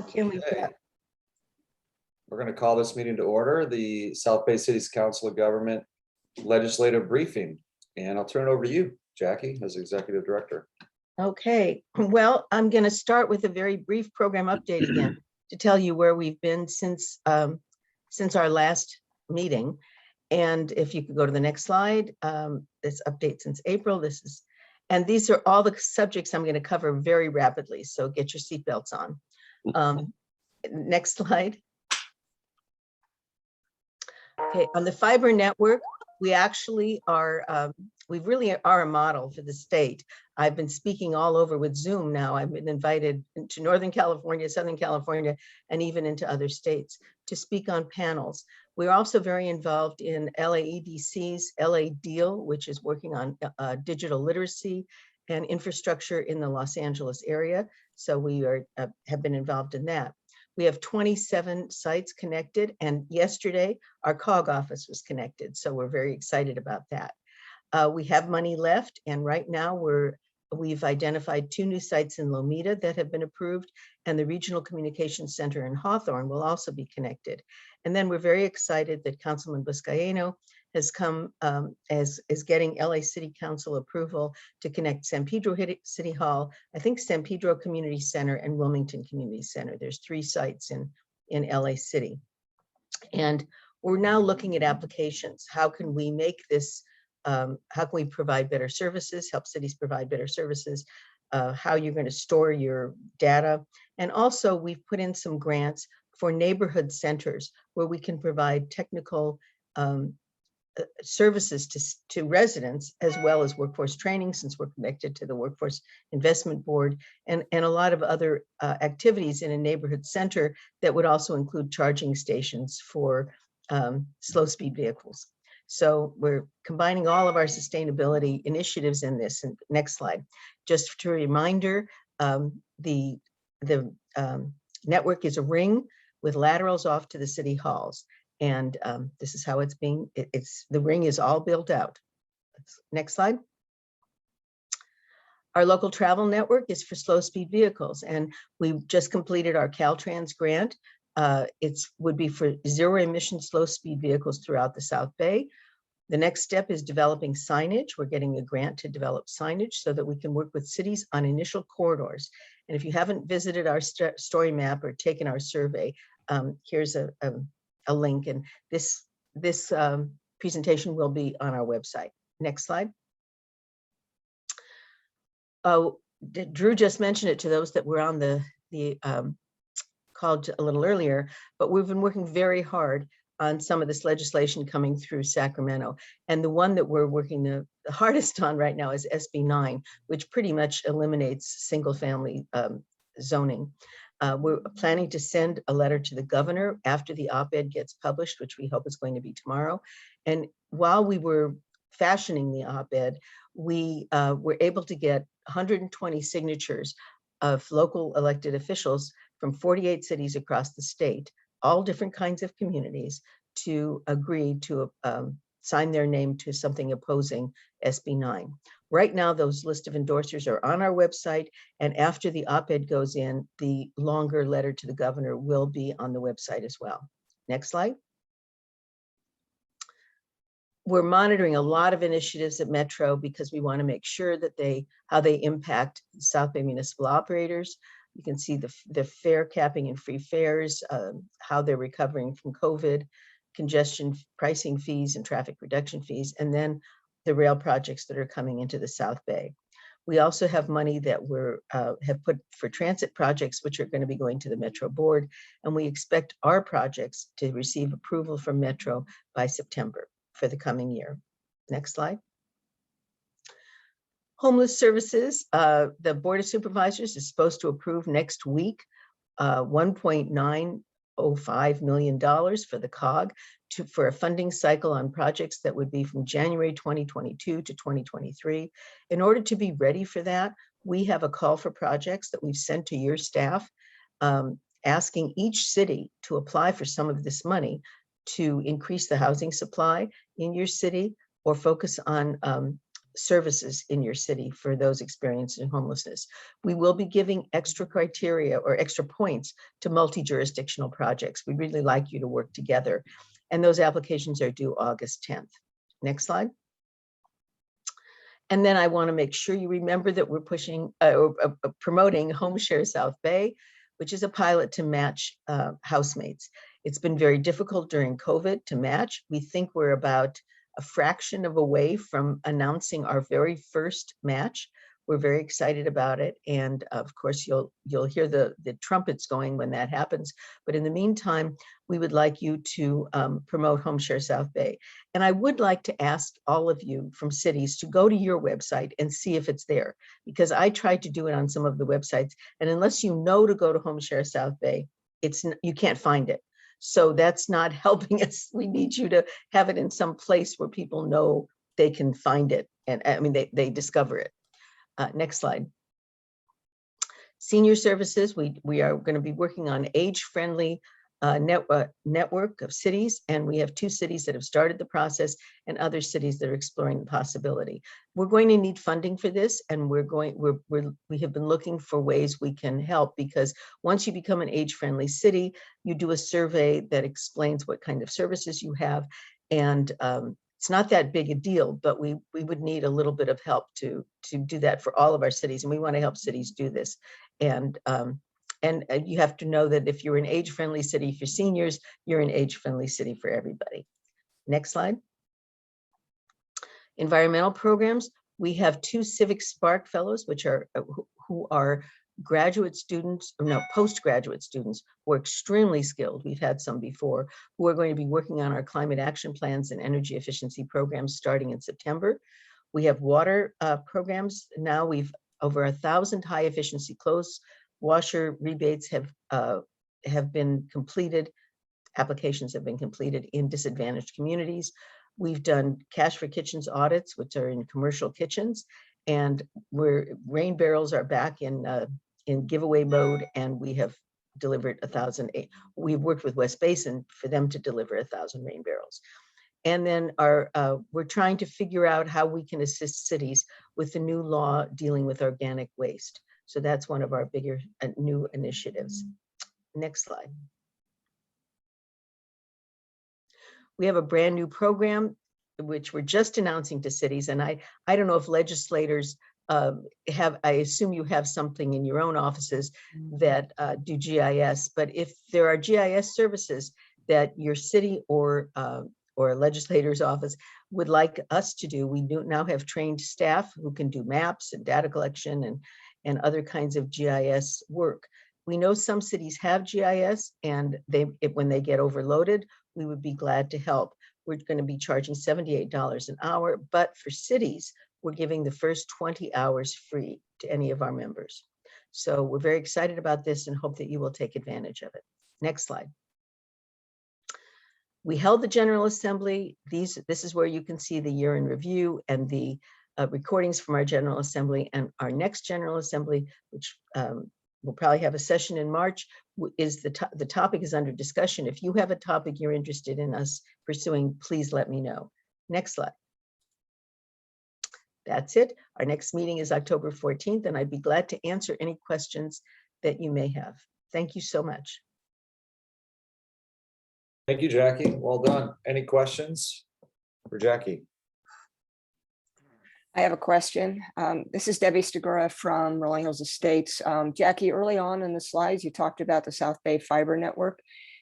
Can we Okay. We're going to call this meeting to order, the South Bay City's Council of Government Legislative Briefing. And I'll turn it over to you, Jackie, as Executive Director. Okay, well, I'm going to start with a very brief program update again to tell you where we've been since our last meeting. And if you could go to the next slide, this update since April. And these are all the subjects I'm going to cover very rapidly. So get your seatbelts on. Next slide. Okay, on the fiber network, we actually are, we really are a model for the state. I've been speaking all over with Zoom now. I've been invited to Northern California, Southern California, and even into other states to speak on panels. We're also very involved in LAEDC's LA Deal, which is working on digital literacy and infrastructure in the Los Angeles area. So we have been involved in that. We have 27 sites connected, and yesterday our COG office was connected. So we're very excited about that. We have money left, and right now we've identified 2 new sites in Lomita that have been approved, and the Regional Communications Center in Hawthorne will also be connected. And then we're very excited that Councilman Buscaino has come is getting LA City Council approval to connect San Pedro City Hall, I think San Pedro Community Center, and Wilmington Community Center. There's 3 sites in LA City. And we're now looking at applications. How can we make this, how can we provide better services, help cities provide better services, how you're going to store your data. And also we've put in some grants for neighborhood centers where we can provide technical services to residents, as well as workforce training, since we're connected to the Workforce Investment Board, and a lot of other activities in a neighborhood center that would also include charging stations for slow speed vehicles. So we're combining all of our sustainability initiatives in this. And next slide. Just a reminder, the network is a ring with laterals off to the city halls. And this is how it's being, the ring is all built out. Next slide. Our local travel network is for slow speed vehicles, and we've just completed our Caltrans grant. It would be for 0 emission slow speed vehicles throughout the South Bay. The next step is developing signage. We're getting a grant to develop signage so that we can work with cities on initial corridors. And if you haven't visited our story map or taken our survey, here's a link, and this presentation will be on our website. Next slide. Drew just mentioned it to those that were on the call a little earlier, but we've been working very hard on some of this legislation coming through Sacramento. And the one that we're working the hardest on right now is SB 9, which pretty much eliminates single family zoning. We're planning to send a letter to the governor after the op-ed gets published, which we hope is going to be tomorrow. And while we were fashioning the op-ed, we were able to get 120 signatures of local elected officials from 48 cities across the state, all different kinds of communities, to agree to sign their name to something opposing SB 9. Right now, those list of endorsers are on our website, and after the op-ed goes in, the longer letter to the governor will be on the website as well. Next slide. We're monitoring a lot of initiatives at Metro because we want to make sure that how they impact South Bay municipal operators. You can see the fare capping and free fares, how they're recovering from COVID, congestion pricing fees and traffic reduction fees, and then the rail projects that are coming into the South Bay. We also have money that we have put for transit projects, which are going to be going to the Metro board, and we expect our projects to receive approval from Metro by September for the coming year. Next slide. Homeless services, the Board of Supervisors is supposed to approve next week $1.905 million for the COG for a funding cycle on projects that would be from January 2022 to 2023. In order to be ready for that, we have a call for projects that we've sent to your staff, asking each city to apply for some of this money to increase the housing supply in your city, or focus on services in your city for those experiencing homelessness. We will be giving extra criteria or extra points to multi-jurisdictional projects. We really like you to work together. And those applications are due August 10th. Next slide. And then I want to make sure you remember that we're pushing promoting Home Share South Bay, which is a pilot to match housemates. It's been very difficult during COVID to match. We think we're about a fraction of a way from announcing our very first match. We're very excited about it. And of course, you'll hear the trumpets going when that happens. But in the meantime, we would like you to promote Home Share South Bay. And I would like to ask all of you from cities to go to your website and see if it's there, because I tried to do it on some of the websites. And unless you know to go to Home Share South Bay, you can't find it. So that's not helping us. We need you to have it in some place where people know they can find it. And I mean, they discover it. Next slide. Senior services, we are going to be working on age-friendly network of cities, and we have 2 cities that have started the process and other cities that are exploring the possibility. We're going to need funding for this, and we have been looking for ways we can help, because once you become an age-friendly city, you do a survey that explains what kind of services you have, and it's not that big a deal, but we would need a little bit of help to do that for all of our cities, and we want to help cities do this. And you have to know that if you're an age-friendly city for seniors, you're an age-friendly city for everybody. Next slide. Environmental programs. We have 2 Civic Spark Fellows, which are who are graduate students, no, postgraduate students who are extremely skilled. We've had some before, who are going to be working on our climate action plans and energy efficiency programs starting in September. We have water programs. Now we've over 1,000 high efficiency clothes washer rebates have been completed. Applications have been completed in disadvantaged communities. We've done cash for kitchens audits, which are in commercial kitchens, and rain barrels are back in giveaway mode, and we have delivered 1,000. We've worked with West Basin for them to deliver 1,000 rain barrels. And then we're trying to figure out how we can assist cities with the new law dealing with organic waste. So that's one of our bigger new initiatives. Next slide. We have a brand new program, which we're just announcing to cities. And I don't know if legislators I assume you have something in your own offices that do GIS, but if there are GIS services that your city or a legislator's office would like us to do, we do now have trained staff who can do maps and data collection and other kinds of GIS work. We know some cities have GIS, and when they get overloaded, we would be glad to help. We're going to be charging $78 an hour, but for cities, we're giving the first 20 hours free to any of our members. So we're very excited about this and hope that you will take advantage of it. Next slide. We held the General Assembly. This is where you can see the year in review and the recordings from our General Assembly. And our next General Assembly, which we'll probably have a session in March, is the topic is under discussion. If you have a topic you're interested in us pursuing, please let me know. Next slide. That's it. Our next meeting is October 14th, and I'd be glad to answer any questions that you may have. Thank you so much. Thank you, Jackie. Well done. Any questions for Jackie? I have a question. This is Debbie Stigura from Rolling Hills Estates. Jackie, early on in the slides, you talked about the South Bay Fiber Network.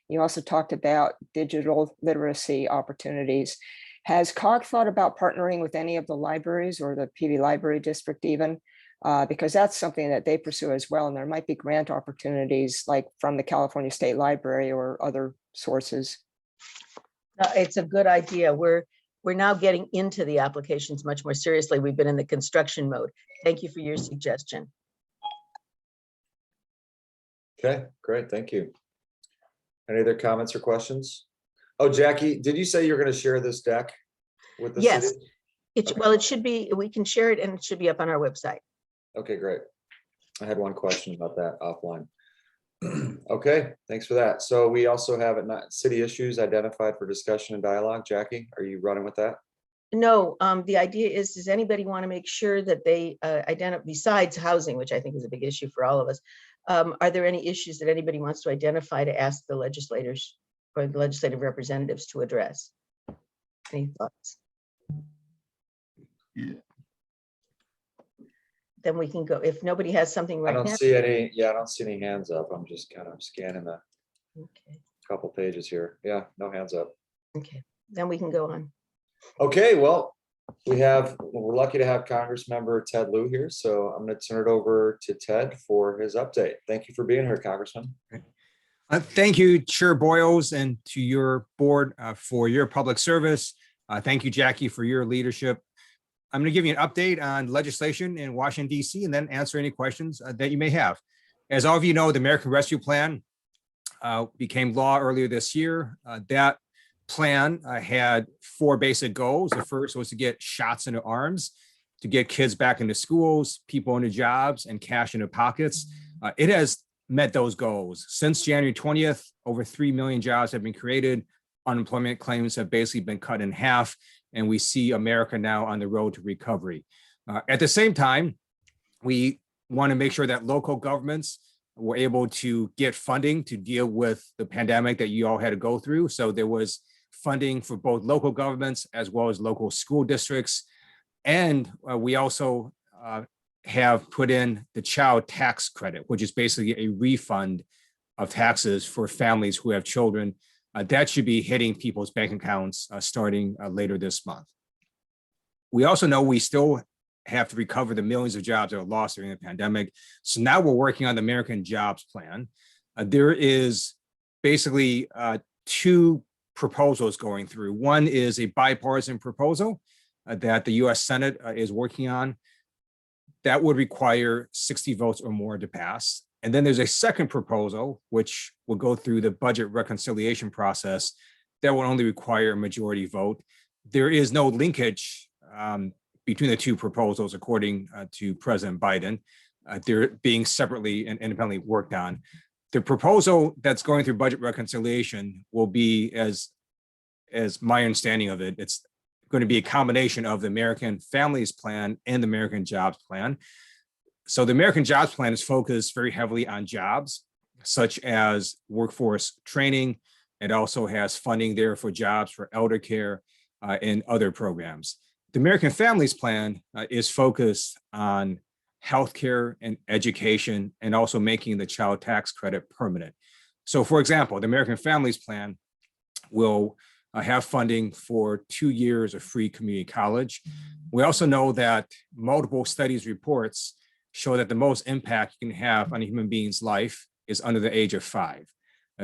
You also talked about digital literacy opportunities. Has COG thought about partnering with any of the libraries or the PV Library District even? Because that's something that they pursue as well. And there might be grant opportunities like from the California State Library or other sources. It's a good idea. We're now getting into the applications much more seriously. We've been in the construction mode. Thank you for your suggestion. Okay, great. Thank you. Any other comments or questions? Oh, Jackie, did you say you're going to share this deck with the Yes. city? Well, it should be, we can share it and it should be up on our website. Okay, great. I had one question about that offline. Okay, thanks for that. So we also have city issues identified for discussion and dialogue. Jackie, are you running with that? No, the idea is, does anybody want to make sure that they identify, besides housing, which I think is a big issue for all of us, are there any issues that anybody wants to identify to ask the legislators or the legislative representatives to address? Any thoughts? Yeah. Then we can go, if nobody has something I right don't now. see any, yeah, I don't see any hands up. I'm just kind of scanning the Okay, couple pages here. Yeah, no hands up. okay, then we can go on. Okay, well, we're lucky to have Congressmember Ted Lieu here, so I'm going to turn it over to Ted for his update. Thank you for being here, Congressman. Thank you, Chair Boyles, and to your board for your public service. Thank you, Jackie, for your leadership. I'm going to give you an update on legislation in Washington, D.C., and then answer any questions that you may have. As all of you know, the American Rescue Plan became law earlier this year. That plan had 4 basic goals. The first was to get shots into arms, to get kids back into schools, people into jobs, and cash into pockets. It has met those goals. Since January 20th, over 3 million jobs have been created. Unemployment claims have basically been cut in half, and we see America now on the road to recovery. At the same time, we want to make sure that local governments were able to get funding to deal with the pandemic that you all had to go through. So there was funding for both local governments as well as local school districts. And we also have put in the child tax credit, which is basically a refund of taxes for families who have children. That should be hitting people's bank accounts starting later this month. We also know we still have to recover the millions of jobs that were lost during the pandemic. So now we're working on the American Jobs Plan. There is basically 2 proposals going through. One is a bipartisan proposal that the US Senate is working on. That would require 60 votes or more to pass. And then there's a second proposal, which will go through the budget reconciliation process that will only require a majority vote. There is no linkage between the 2 proposals, according to President Biden. They're being separately and independently worked on. The proposal that's going through budget reconciliation will be, as my understanding of it, it's going to be a combination of the American Families Plan and the American Jobs Plan. So the American Jobs Plan is focused very heavily on jobs, such as workforce training. It also has funding there for jobs for elder care and other programs. The American Families Plan is focused on healthcare and education, and also making the child tax credit permanent. So for example, the American Families Plan will have funding for 2 years of free community college. We also know that multiple studies reports show that the most impact you can have on a human being's life is under the age of 5.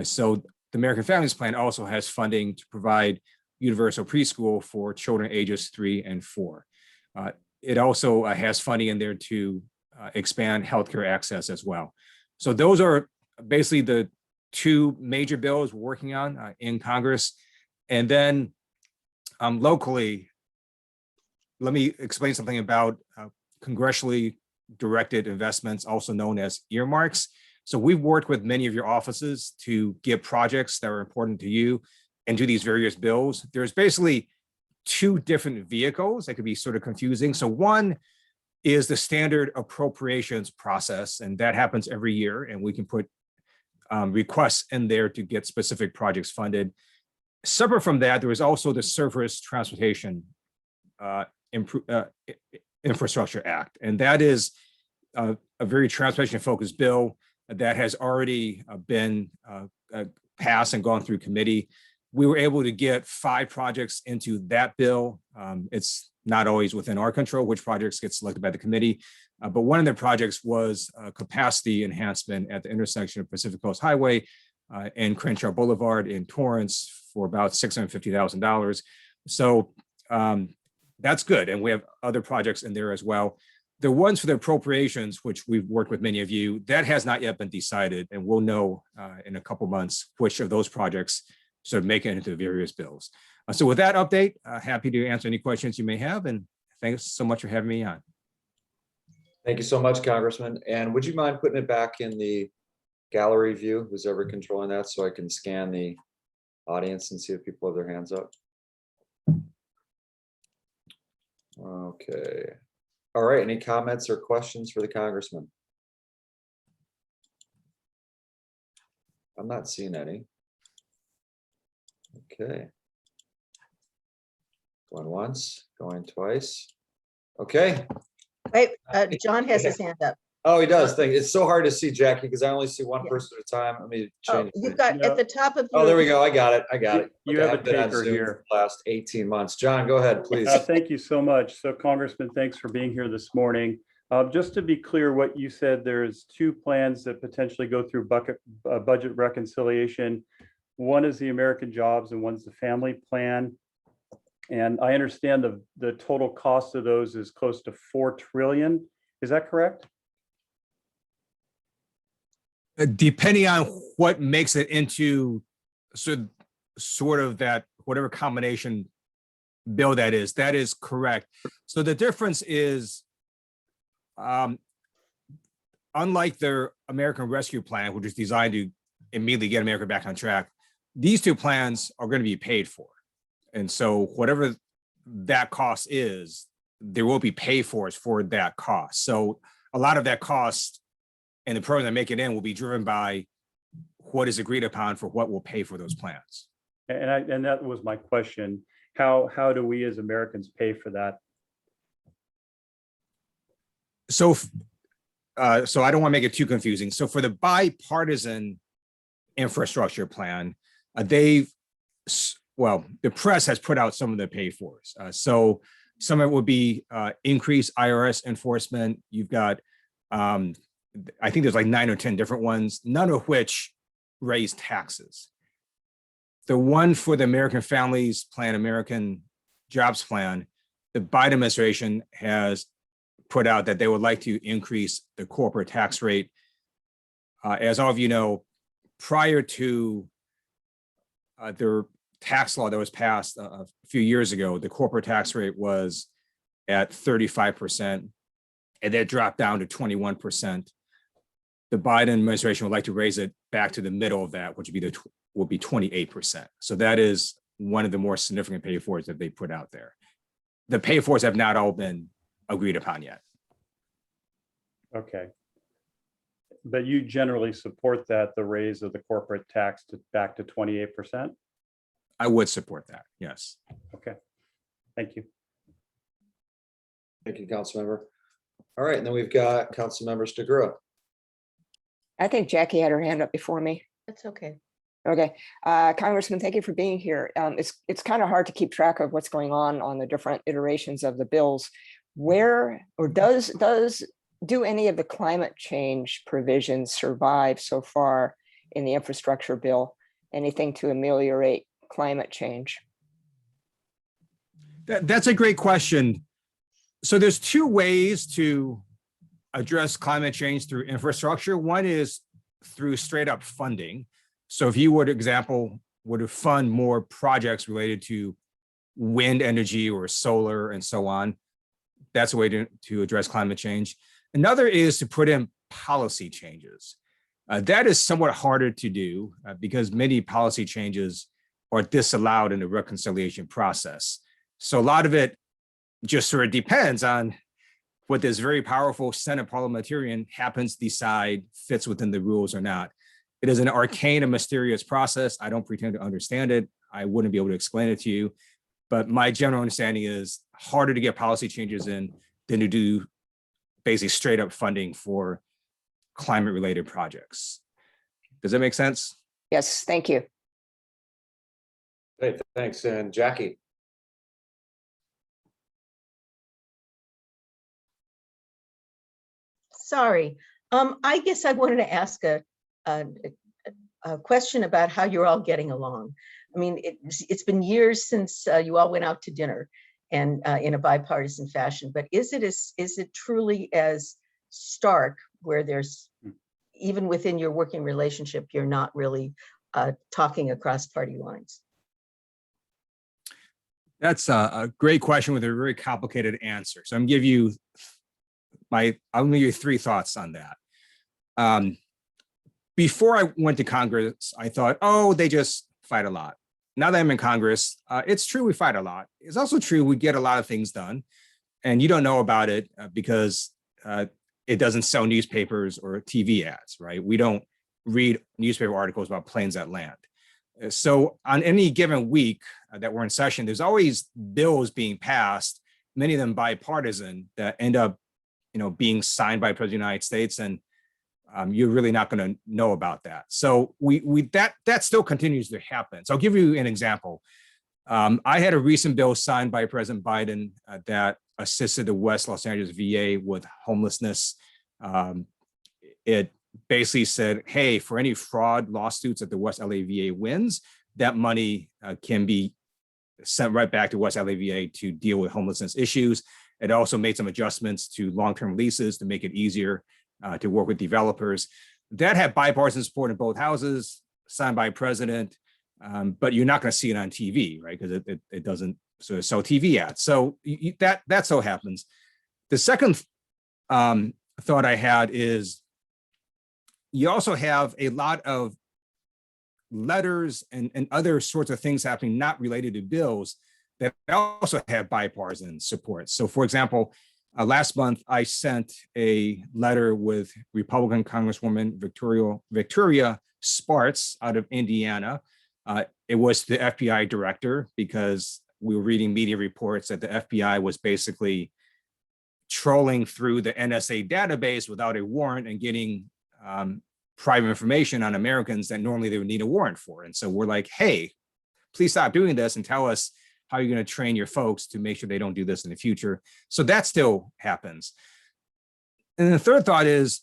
So the American Families Plan also has funding to provide universal preschool for children ages 3 and 4. It also has funding in there to expand healthcare access as well. So those are basically the 2 major bills we're working on in Congress. And then locally, let me explain something about congressionally directed investments, also known as earmarks. So we've worked with many of your offices to get projects that are important to you into these various bills. There's basically 2 different vehicles that could be sort of confusing. So one is the standard appropriations process, and that happens every year, and we can put requests in there to get specific projects funded. Separate from that, there is also the Surface Transportation Infrastructure Act, and that is a very transportation-focused bill that has already been passed and gone through committee. We were able to get 5 projects into that bill. It's not always within our control which projects get selected by the committee, but one of the projects was capacity enhancement at the intersection of Pacific Coast Highway and Crenshaw Boulevard in Torrance for about $650,000. So that's good. And we have other projects in there as well. The ones for the appropriations, which we've worked with many of you, that has not yet been decided. And we'll know in a couple months which of those projects sort of make it into the various bills. So with that update, happy to answer any questions you may have. And thanks so much for having me on. Thank you so much, Congressman. And would you mind putting it back in the gallery view, who's ever controlling that, so I can scan the audience and see if people have their hands up? Okay. All right, any comments or questions for the congressman? I'm not seeing any. Okay. Going once, going twice. Okay. Wait, John has his hand up. Oh, he does. Thank you. It's so hard to see Jackie because I only see one Yeah. person at a time. Let me Oh, change. you've got at the top of Oh, there we your, go. I got it. I got it. You Okay, have a I've been on taker Zoom here. for the last 18 months. John, go ahead, please. Thank you so much. So Congressman, thanks for being here this morning. Just to be clear, what you said, there's two plans that potentially go through budget reconciliation. One is the American Jobs and one's the family plan. And I understand the total cost of those is close to 4 trillion. Is that correct? Depending on what makes it into sort of that, whatever combination bill that is correct. So the difference is, unlike their American Rescue Plan, which is designed to immediately get America back on track, these two plans are going to be paid for. And so whatever that cost is, there will be pay for that cost. So a lot of that cost and the program that make it in will be driven by what is agreed upon for what will pay for those plans. And that was my question. How do we as Americans pay for that? So I don't want to make it too confusing. So for the bipartisan infrastructure plan, the press has put out some of the pay fors. So some of it would be increased IRS enforcement. You've got, I think there's like 9 or 10 different ones, none of which raise taxes. The one for the American Families Plan, American Jobs Plan, the Biden administration has put out that they would like to increase the corporate tax rate. As all of you know, prior to their tax law that was passed a few years ago, the corporate tax rate was at 35%, and that dropped down to 21%. The Biden administration would like to raise it back to the middle of that, which would be 28%. So that is one of the more significant pay fors that they put out there. The pay fors have not all been agreed upon yet. Okay. But you generally support that, the raise of the corporate tax back to 28%? I would support that, yes. Okay, thank you. Thank you, Councilmember. All right, and then we've got Councilmember Stigura. I think Jackie had her hand up before me. that's okay. Okay, Congressman, thank you for being here. It's kind of hard to keep track of what's going on the different iterations of the bills. Where or do any of the climate change provisions survive so far in the infrastructure bill? Anything to ameliorate climate change? That's a great question. So there's two ways to address climate change through infrastructure. One is through straight up funding. So if you would, example, were to fund more projects related to wind energy or solar and so on, that's a way to address climate change. Another is to put in policy changes. That is somewhat harder to do because many policy changes are disallowed in the reconciliation process. So a lot of it just sort of depends on what this very powerful Senate parliamentarian happens to decide fits within the rules or not. It is an arcane and mysterious process. I don't pretend to understand it. I wouldn't be able to explain it to you, but my general understanding is harder to get policy changes in than to do basically straight up funding for climate related projects. Does that make sense? Yes, thank you. Hey, thanks. And Jackie. Sorry. I guess I wanted to ask a question about how you're all getting along. I mean, it's been years since you all went out to dinner and in a bipartisan fashion, but is it truly as stark where there's, even within your working relationship, you're not really talking across party lines? That's a great question with a very complicated answer. So I'm gonna give you three thoughts on that. Before I went to Congress, I thought, oh, they just fight a lot. Now that I'm in Congress, it's true we fight a lot. It's also true we get a lot of things done. and you don't know about it because it doesn't sell newspapers or TV ads, right? We don't read newspaper articles about planes that land. So on any given week that we're in session, there's always bills being passed, many of them bipartisan, that end up, being signed by the President of the United States, and you're really not going to know about that. So that still continues to happen. So I'll give you an example. I had a recent bill signed by President Biden that assisted the West Los Angeles VA with homelessness. It basically said, hey, for any fraud lawsuits that the West LA VA wins, that money can be sent right back to West LA VA to deal with homelessness issues. It also made some adjustments to long-term leases to make it easier to work with developers. That had bipartisan support in both houses, signed by president, but you're not going to see it on TV, right? Because it doesn't sort of sell TV ads. So that so happens. The second thought I had is you also have a lot of letters and other sorts of things happening not related to bills that also have bipartisan support. So for example, last month, I sent a letter with Republican Congresswoman Victoria Spartz out of Indiana. It was the FBI director because we were reading media reports that the FBI was basically trolling through the NSA database without a warrant and getting private information on Americans that normally they would need a warrant for. And so we're like, hey, please stop doing this and tell us how you're going to train your folks to make sure they don't do this in the future. So that still happens. And the third thought is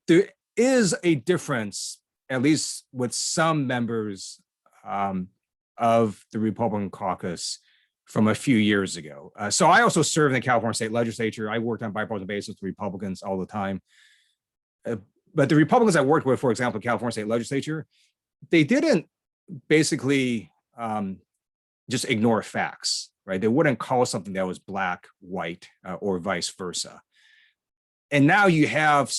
there is a difference, at least with some members of the Republican caucus from a few years ago. So I also served in the California state legislature. I worked on bipartisan basis with Republicans all the time. But the Republicans I worked with, for example, California state legislature, they didn't basically just ignore facts, right? They wouldn't call something that was black, white, or vice versa. And now you have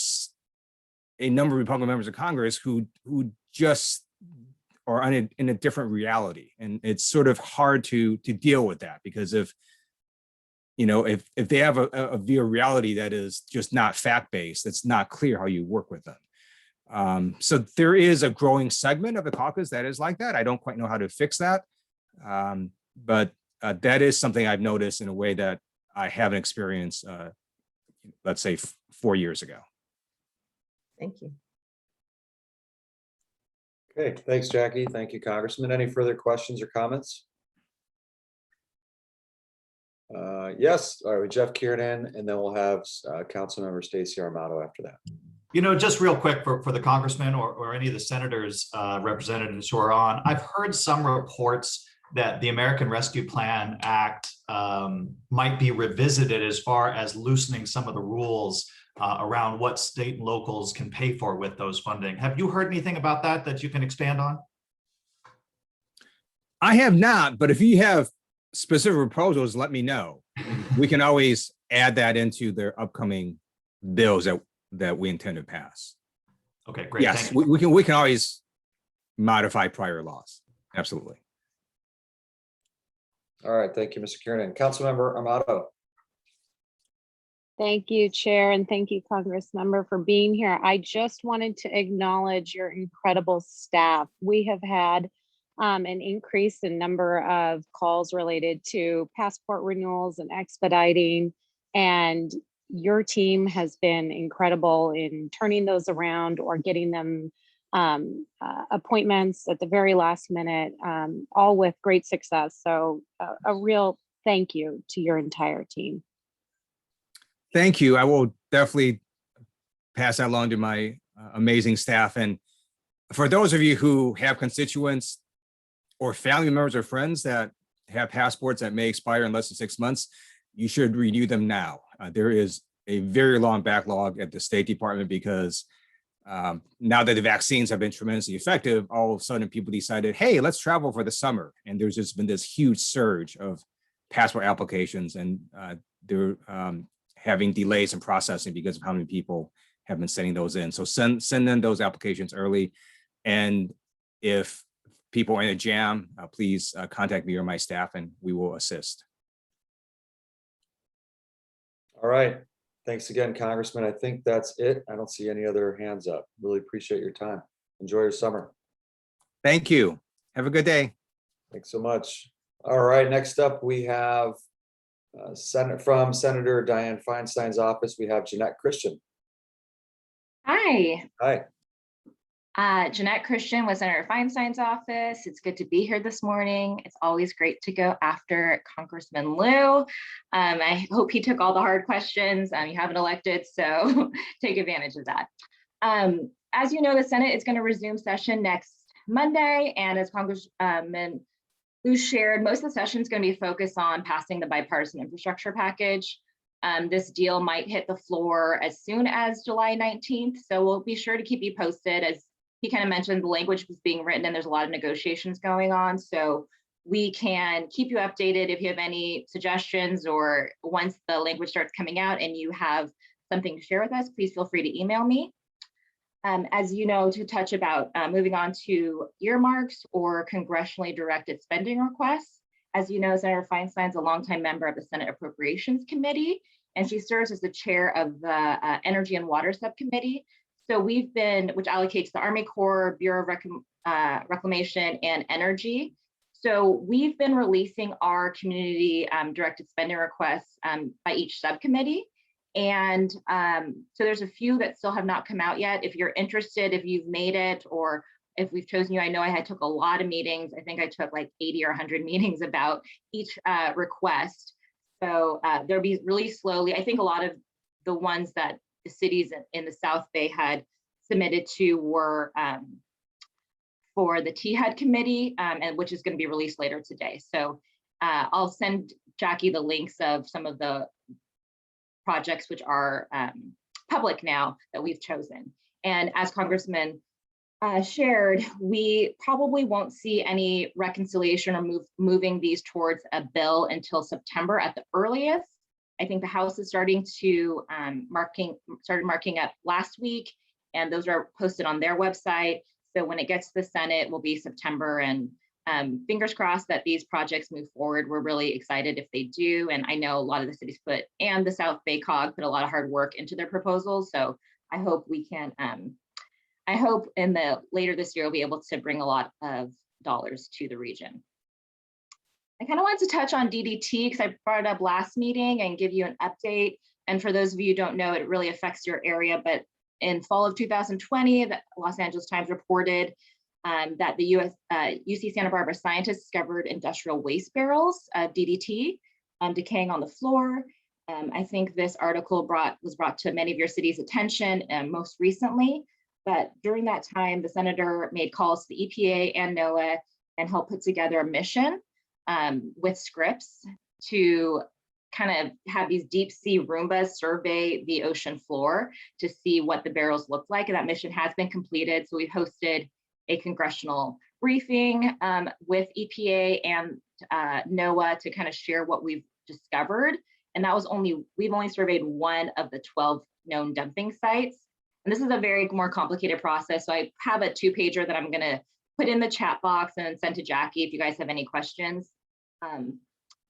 a number of Republican members of Congress who just are in a different reality. And it's sort of hard to deal with that because if they have a view of reality that is just not fact-based, it's not clear how you work with them. So there is a growing segment of the caucus that is like that. I don't quite know how to fix that. But that is something I've noticed in a way that I haven't experienced, let's say 4 years ago. Thank you. Okay, thanks, Jackie. Thank you, Congressman. Any further questions or comments? Yes, all right, Jeff Kiernan, and then we'll have Councilmember Stacey Armato after that. Just real quick for the congressman or any of the senators, representatives who are on, I've heard some reports that the American Rescue Plan Act might be revisited as far as loosening some of the rules around what state and locals can pay for with those funding. Have you heard anything about that you can expand on? I have not, but if you have specific proposals, let me know. We can always add that into their upcoming bills that we intend to pass. Okay, great. Yes, we can always modify prior laws. Absolutely. All right, thank you, Mr. Kiernan. Councilmember Armato. Thank you, Chair, and thank you, Congressmember, for being here. I just wanted to acknowledge your incredible staff. We have had an increase in number of calls related to passport renewals and expediting, and your team has been incredible in turning those around or getting them appointments at the very last minute, all with great success. So a real thank you to your entire team. Thank you. I will definitely pass that along to my amazing staff. And for those of you who have constituents or family members or friends that have passports that may expire in less than 6 months, you should renew them now. There is a very long backlog at the State Department because now that the vaccines have been tremendously effective, all of a sudden people decided, hey, let's travel for the summer. And there's just been this huge surge of passport applications, and they're having delays in processing because of how many people have been sending those in. So send in those applications early. And if people are in a jam, please contact me or my staff and we will assist. All right. Thanks again, Congressman. I think that's it. I don't see any other hands up. Really appreciate your time. Enjoy your summer. Thank you. Have a good day. Thanks so much. All right, next up, we have from Senator Dianne Feinstein's office, we have Jeanette Christian. Hi, Hi. Jeanette Christian with Senator Feinstein's office. It's good to be here this morning. It's always great to go after Congressman Liu. I hope he took all the hard questions. You haven't elected, so take advantage of that. As you know, the Senate is going to resume session next Monday, and as Congressman Liu shared, most of the session is going to be focused on passing the bipartisan infrastructure package. This deal might hit the floor as soon as July 19th, so we'll be sure to keep you posted. As he kind of mentioned, the language was being written and there's a lot of negotiations going on, so we can keep you updated if you have any suggestions, or once the language starts coming out and you have something to share with us, please feel free to email me. As you know, to touch about moving on to earmarks or congressionally directed spending requests. As you know, Senator Feinstein's a longtime member of the Senate Appropriations Committee, and she serves as the chair of the Energy and Water Subcommittee. So we've been, which allocates the Army Corps, Bureau of Reclamation, and Energy. So we've been releasing our community directed spending requests by each subcommittee. And so there's a few that still have not come out yet. If you're interested, if you've made it, or if we've chosen you, I know I took a lot of meetings. I think I took like 80 or 100 meetings about each request. So they'll be released slowly. I think a lot of the ones that the cities in the South Bay had submitted to were for the THUD committee, and which is going to be released later today. So I'll send Jackie the links of some of the projects which are public now that we've chosen. And as Congressman shared, we probably won't see any reconciliation or moving these towards a bill until September at the earliest. I think the House is starting to started marking up last week, and those are posted on their website. So when it gets to the Senate, will be September, and fingers crossed that these projects move forward. We're really excited if they do. And I know a lot of the cities and the South Bay COG put a lot of hard work into their proposals. So I hope we can, I hope later this year, we'll be able to bring a lot of dollars to the region. I kind of wanted to touch on DDT because I brought it up last meeting and give you an update. And for those of you who don't know, it really affects your area, but in fall of 2020, the Los Angeles Times reported that the UC Santa Barbara scientists discovered industrial waste barrels of DDT decaying on the floor. I think this article was brought to many of your cities' attention most recently, but during that time, the senator made calls to the EPA and NOAA and helped put together a mission with scripts to kind of have these deep sea Roombas survey the ocean floor to see what the barrels look like. And that mission has been completed. So we've hosted a congressional briefing with EPA and NOAA to kind of share what we've discovered. And that was we've only surveyed one of the 12 known dumping sites. And this is a very more complicated process. So I have a 2-pager that I'm gonna put in the chat box and send to Jackie if you guys have any questions.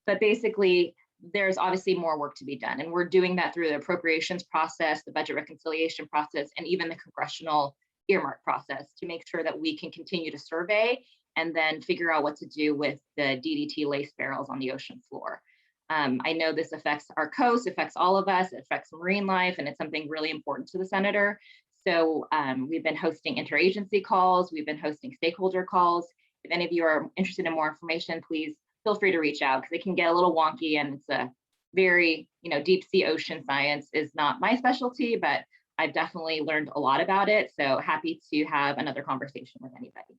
But basically, there's obviously more work to be done. And we're doing that through the appropriations process, the budget reconciliation process, and even the congressional earmark process to make sure that we can continue to survey and then figure out what to do with the DDT lace barrels on the ocean floor. I know this affects our coast, affects all of us, it affects marine life, and it's something really important to the senator. So we've been hosting interagency calls, we've been hosting stakeholder calls. If any of you are interested in more information, please feel free to reach out because it can get a little wonky and it's a very, deep sea ocean science is not my specialty, but I've definitely learned a lot about it. So happy to have another conversation with anybody.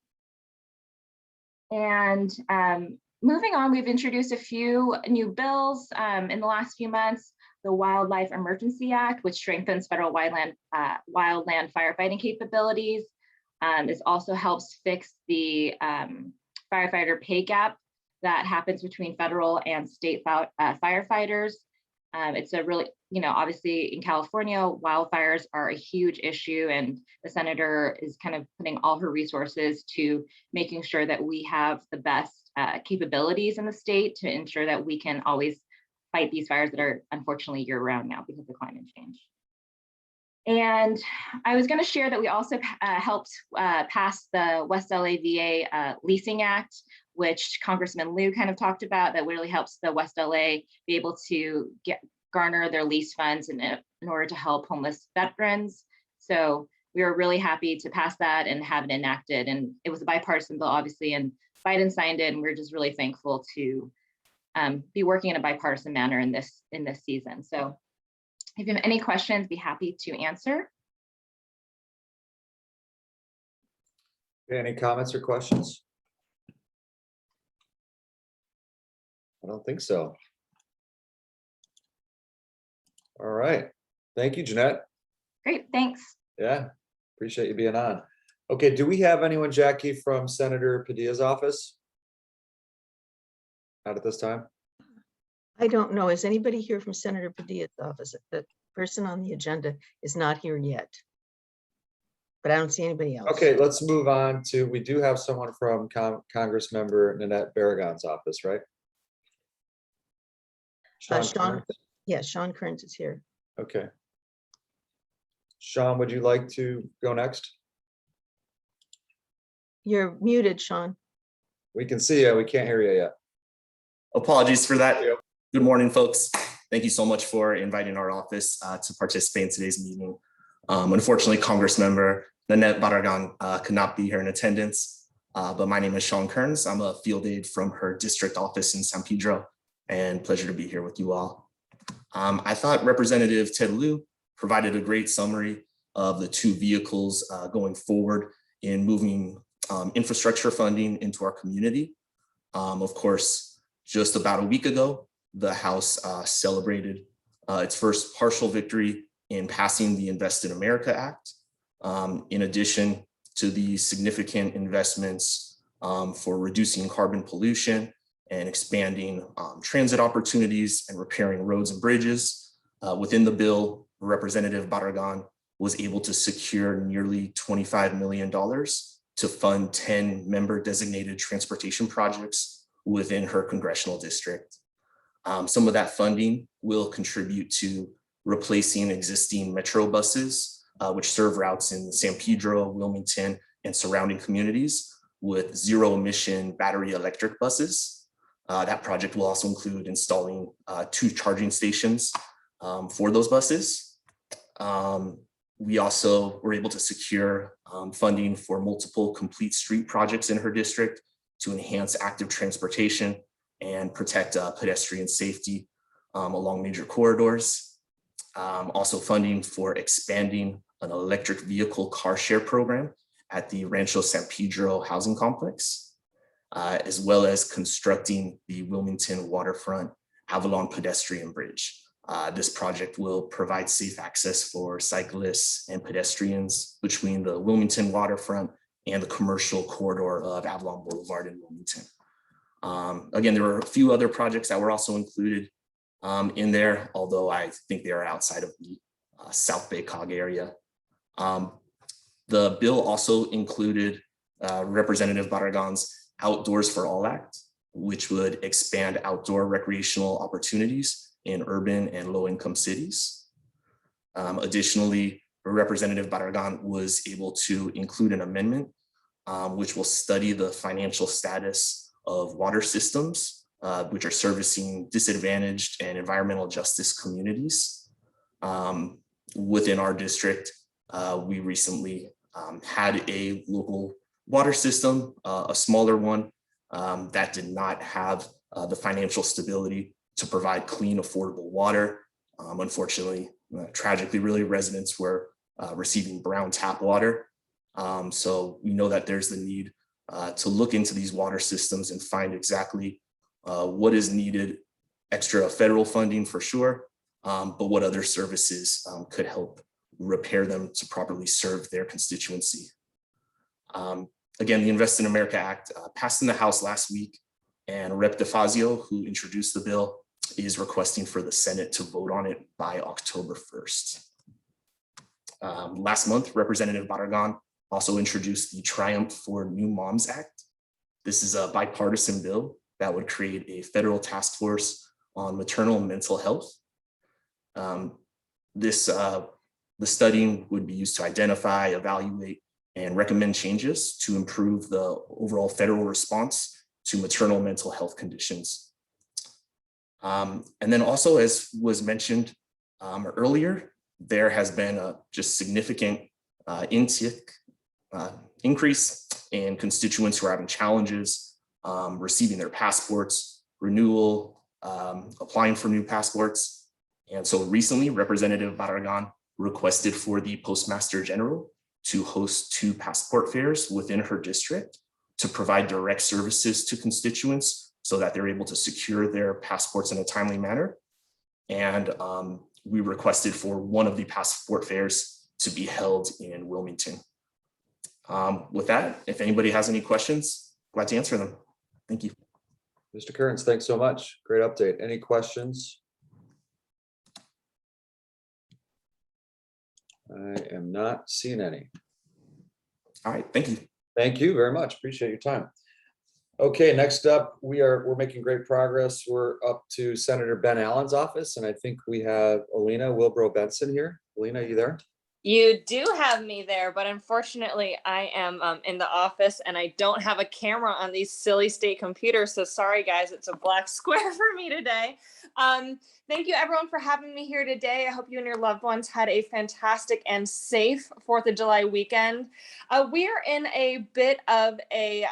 And moving on, we've introduced a few new bills in the last few months. The Wildlife Emergency Act, which strengthens federal wildland firefighting capabilities. This also helps fix the firefighter pay gap that happens between federal and state firefighters. It's a really, obviously in California, wildfires are a huge issue, and the senator is kind of putting all her resources to making sure that we have the best capabilities in the state to ensure that we can always fight these fires that are unfortunately year-round now because of climate change. And I was going to share that we also helped pass the West LA VA Leasing Act, which Congressman Liu kind of talked about, that really helps the West LA be able to garner their lease funds in order to help homeless veterans. So we were really happy to pass that and have it enacted. And it was a bipartisan bill, obviously, and Biden signed it. And we're just really thankful to be working in a bipartisan manner in this season. So if you have any questions, be happy to answer. Any comments or questions? I don't think so. All right. Thank you, Jeanette. Great, thanks. Yeah, appreciate you being on. Okay, do we have anyone, Jackie, from Senator Padilla's office? Not at this time? I don't know. Is anybody here from Senator Padilla's office? The person on the agenda is not here yet. But I don't see anybody else. Okay, let's move on to, we do have someone from Congress member Nanette Barragon's office, right? Sean, Kearns? yes, Sean Kearns is here. Okay. Sean, would you like to go next? You're muted, Sean. We can see you. We can't hear you yet. Apologies for that. Yep. Good morning, folks. Thank you so much for inviting our office to participate in today's meeting. Unfortunately, Congressmember Nanette Barragon could not be here in attendance, but my name is Sean Kearns. I'm a field aide from her district office in San Pedro, and pleasure to be here with you all. I thought Representative Ted Lieu provided a great summary of the two vehicles going forward in moving infrastructure funding into our community. Of course, just about a week ago, the House celebrated its first partial victory in passing the Invest in America Act. In addition to the significant investments for reducing carbon pollution and expanding transit opportunities and repairing roads and bridges, within the bill, Representative Barragon was able to secure nearly $25 million to fund 10 member designated transportation projects within her congressional district. Some of that funding will contribute to replacing existing Metro buses, which serve routes in San Pedro, Wilmington, and surrounding communities with zero emission battery electric buses. That project will also include installing 2 charging stations for those buses. We also were able to secure funding for multiple complete street projects in her district to enhance active transportation and protect pedestrian safety along major corridors. Also funding for expanding an electric vehicle car share program at the Rancho San Pedro housing complex, as well as constructing the Wilmington Waterfront Avalon pedestrian bridge. This project will provide safe access for cyclists and pedestrians between the Wilmington waterfront and the commercial corridor of Avalon Boulevard in Wilmington. Again, there were a few other projects that were also included in there, although I think they are outside of the South Bay COG area. The bill also included Representative Barragon's Outdoors for All Act, which would expand outdoor recreational opportunities in urban and low-income cities. Additionally, Representative Barragon was able to include an amendment which will study the financial status of water systems which are servicing disadvantaged and environmental justice communities. Within our district, we recently had a local water system, a smaller one that did not have the financial stability to provide clean, affordable water. Unfortunately, tragically, really, residents were receiving brown tap water. So we know that there's the need to look into these water systems and find exactly what is needed, extra federal funding for sure, but what other services could help repair them to properly serve their constituency. Again, the Invest in America Act passed in the House last week, and Rep. DeFazio, who introduced the bill, is requesting for the Senate to vote on it by October 1st. Last month, Representative Barragon also introduced the Triumph for New Moms Act. This is a bipartisan bill that would create a federal task force on maternal mental health. The study would be used to identify, evaluate, and recommend changes to improve the overall federal response to maternal mental health conditions. And then also, as was mentioned earlier, there has been a just significant increase in constituents who are having challenges receiving their passports, renewal, applying for new passports. And so recently, Representative Barragan requested for the Postmaster General to host 2 passport fairs within her district to provide direct services to constituents so that they're able to secure their passports in a timely manner. And we requested for one of the passport fairs to be held in Wilmington. With that, if anybody has any questions, glad to answer them. Thank you. Mr. Kearns, thanks so much. Great update. Any questions? I am not seeing any. All right, thank you. Thank you very much. Appreciate your time. Okay, next up, we're making great progress. We're up to Senator Ben Allen's office, and I think we have Alina Wilbro Benson here. Alina, are you there? You do have me there, but unfortunately I am in the office and I don't have a camera on these silly state computers. So sorry guys, it's a black square for me today. Thank you everyone for having me here today. I hope you and your loved ones had a fantastic and safe 4th of July weekend. We are in a bit of a,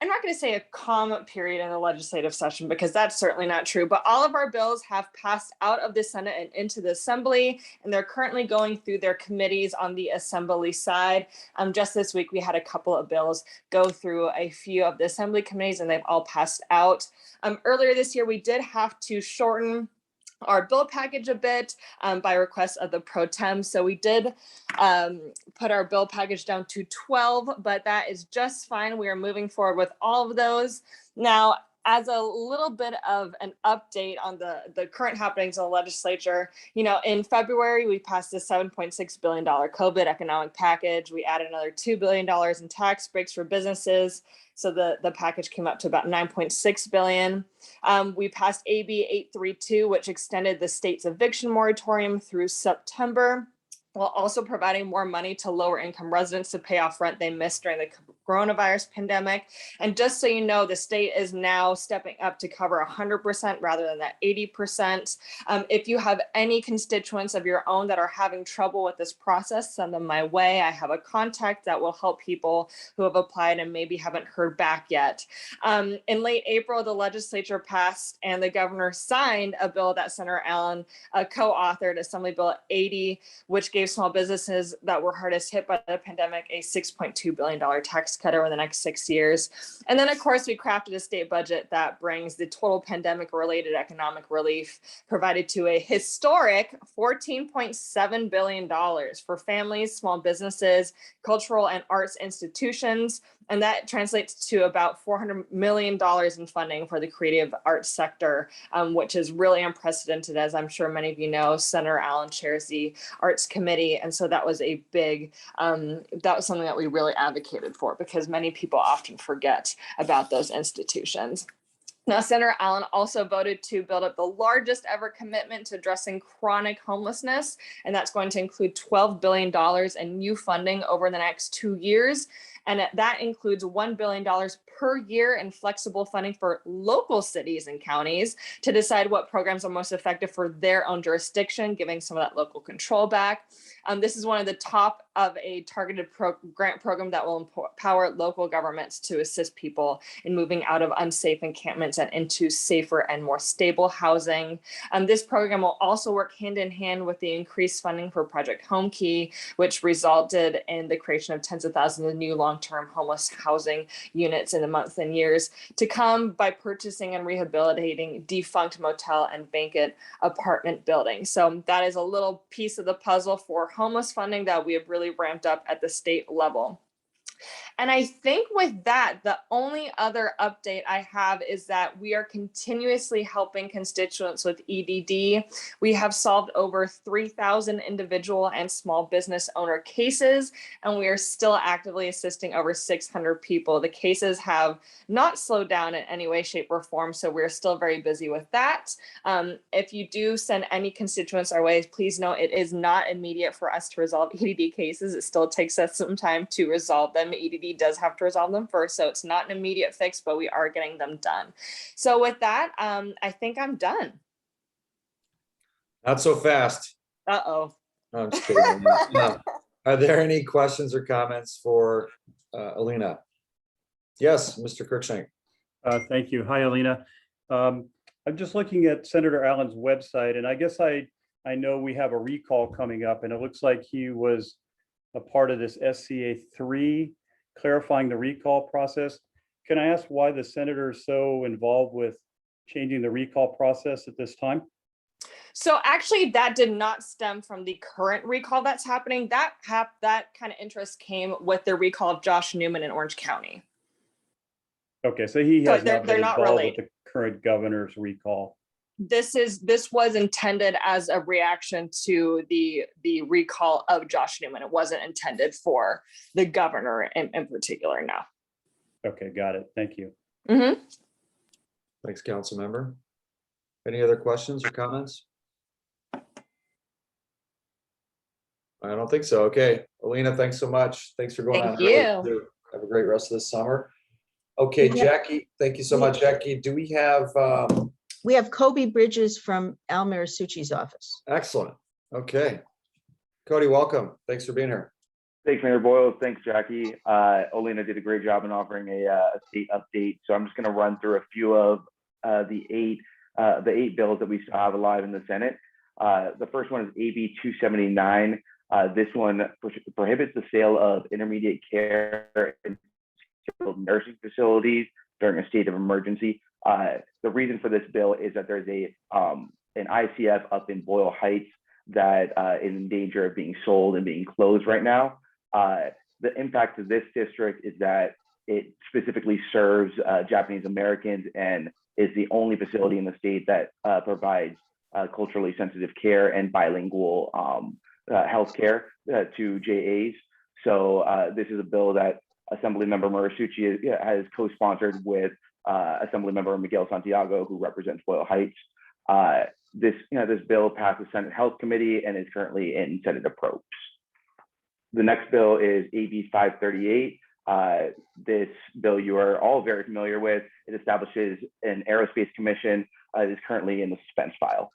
I'm not going to say a calm period in the legislative session because that's certainly not true, but all of our bills have passed out of the Senate and into the Assembly, and they're currently going through their committees on the Assembly side. Just this week, we had a couple of bills go through a few of the Assembly committees, and they've all passed out. Earlier this year, we did have to shorten our bill package a bit by request of the pro tem. So we did put our bill package down to 12, but that is just fine. We are moving forward with all of those. Now, as a little bit of an update on the current happenings in the legislature, in February, we passed a $7.6 billion COVID economic package. We added another $2 billion in tax breaks for businesses. So the package came up to about $9.6 billion. We passed AB 832, which extended the state's eviction moratorium through September, while also providing more money to lower income residents to pay off rent they missed during the coronavirus pandemic. And just so you know, the state is now stepping up to cover 100% rather than that 80%. If you have any constituents of your own that are having trouble with this process, send them my way. I have a contact that will help people who have applied and maybe haven't heard back yet. In late April, the legislature passed and the governor signed a bill that Senator Allen co-authored, Assembly Bill 80, which gave small businesses that were hardest hit by the pandemic a $6.2 billion tax cut over the next 6 years. And then, of course, we crafted a state budget that brings the total pandemic-related economic relief provided to a historic $14.7 billion for families, small businesses, cultural and arts institutions. And that translates to about $400 million in funding for the creative arts sector, which is really unprecedented. As I'm sure many of you know, Senator Allen chairs the Arts Committee. And so that was a big, that was something that we really advocated for because many people often forget about those institutions. Now, Senator Allen also voted to build up the largest ever commitment to addressing chronic homelessness, and that's going to include $12 billion in new funding over the next 2 years. And that includes $1 billion per year in flexible funding for local cities and counties to decide what programs are most effective for their own jurisdiction, giving some of that local control back. This is one of the top of a targeted grant program that will empower local governments to assist people in moving out of unsafe encampments and into safer and more stable housing. This program will also work hand in hand with the increased funding for Project Home Key, which resulted in the creation of tens of thousands of new long-term homeless housing units in the months and years to come by purchasing and rehabilitating defunct motel and vacant apartment buildings. So that is a little piece of the puzzle for homeless funding that we have really ramped up at the state level. And I think with that, the only other update I have is that we are continuously helping constituents with EDD. We have solved over 3,000 individual and small business owner cases, and we are still actively assisting over 600 people. The cases have not slowed down in any way, shape, or form, so we're still very busy with that. If you do send any constituents our way, please know it is not immediate for us to resolve EDD cases. It still takes us some time to resolve them. EDD does have to resolve them first, so it's not an immediate fix, but we are getting them done. So with that, I think I'm done. Not so fast. Uh-oh. No, I'm just kidding. No. Are there any questions or comments for Alina? Yes, Mr. Kirkshank. Thank you. Hi, Alina. I'm just looking at Senator Allen's website, and I guess I know we have a recall coming up, and it looks like he was a part of this SCA 3 clarifying the recall process. Can I ask why the senator is so involved with changing the recall process at this time? So actually that did not stem from the current recall that's happening. That kind of interest came with the recall of Josh Newman in Orange County. Okay, so he So has they're not been not involved related. with the current governor's recall. This was intended as a reaction to the recall of Josh Newman. It wasn't intended for the governor in particular. No. Okay, got it. Thank you. Mm-hmm. Thanks, council member. Any other questions or comments? I don't think so. Okay, Alina, thanks so much. Thanks for going on. Thank you. early. Have a great rest of the summer. Okay, Yeah. Jackie, thank you so much, Jackie. Do we have, We have Kobe Bridges from Al Marisucci's office. excellent. Okay. Cody, welcome. Thanks for being here. Thanks, Mayor Boyle. Thanks, Jackie. Olena did a great job in offering a state update. So I'm just going to run through a few of the eight bills that we still have alive in the Senate. The first one is AB 279. This one prohibits the sale of intermediate care and skilled nursing facilities during a state of emergency. The reason for this bill is that there's an ICF up in Boyle Heights that is in danger of being sold and being closed right now. The impact of this district is that it specifically serves Japanese Americans and is the only facility in the state that provides culturally sensitive care and bilingual health care to JAs. So this is a bill that Assemblymember Marisucci has co-sponsored with Assemblymember Miguel Santiago, who represents Boyle Heights. This bill passed the Senate Health Committee and is currently in Senate approach. The next bill is AB 538. This bill you are all very familiar with. It establishes an aerospace commission. It is currently in the suspense file.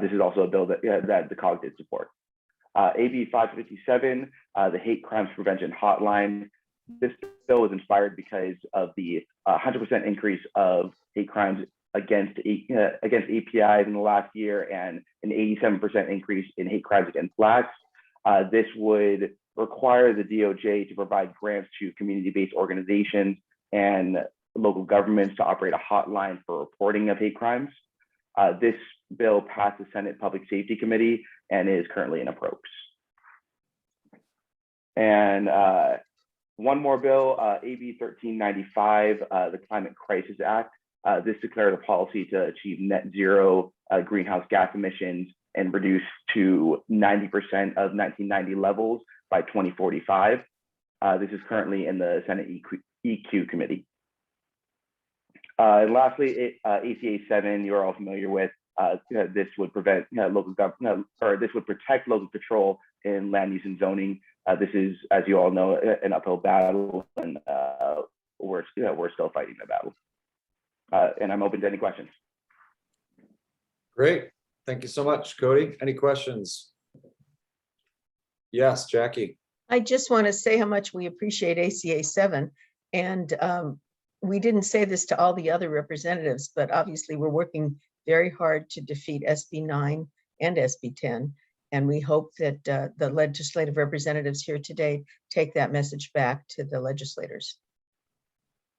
This is also a bill that the COG did support. AB 557, the Hate Crimes Prevention Hotline. This bill was inspired because of the 100% increase of hate crimes against APIs in the last year and an 87% increase in hate crimes against Blacks. This would require the DOJ to provide grants to community-based organizations and local governments to operate a hotline for reporting of hate crimes. This bill passed the Senate Public Safety Committee and is currently in approach. And one more bill, AB 1395, the Climate Crisis Act. This declared a policy to achieve net zero greenhouse gas emissions and reduce to 90% of 1990 levels by 2045. This is currently in the Senate EQ committee. And lastly, ACA 7, you're all familiar with. This would prevent local government, or this would protect local control in land use and zoning. This is, as you all know, an uphill battle, and we're still fighting the battle. And I'm open to any questions. Great. Thank you so much, Cody. Any questions? Yes, Jackie. I just want to say how much we appreciate ACA 7. And we didn't say this to all the other representatives, but obviously we're working very hard to defeat SB 9 and SB 10. And we hope that the legislative representatives here today take that message back to the legislators.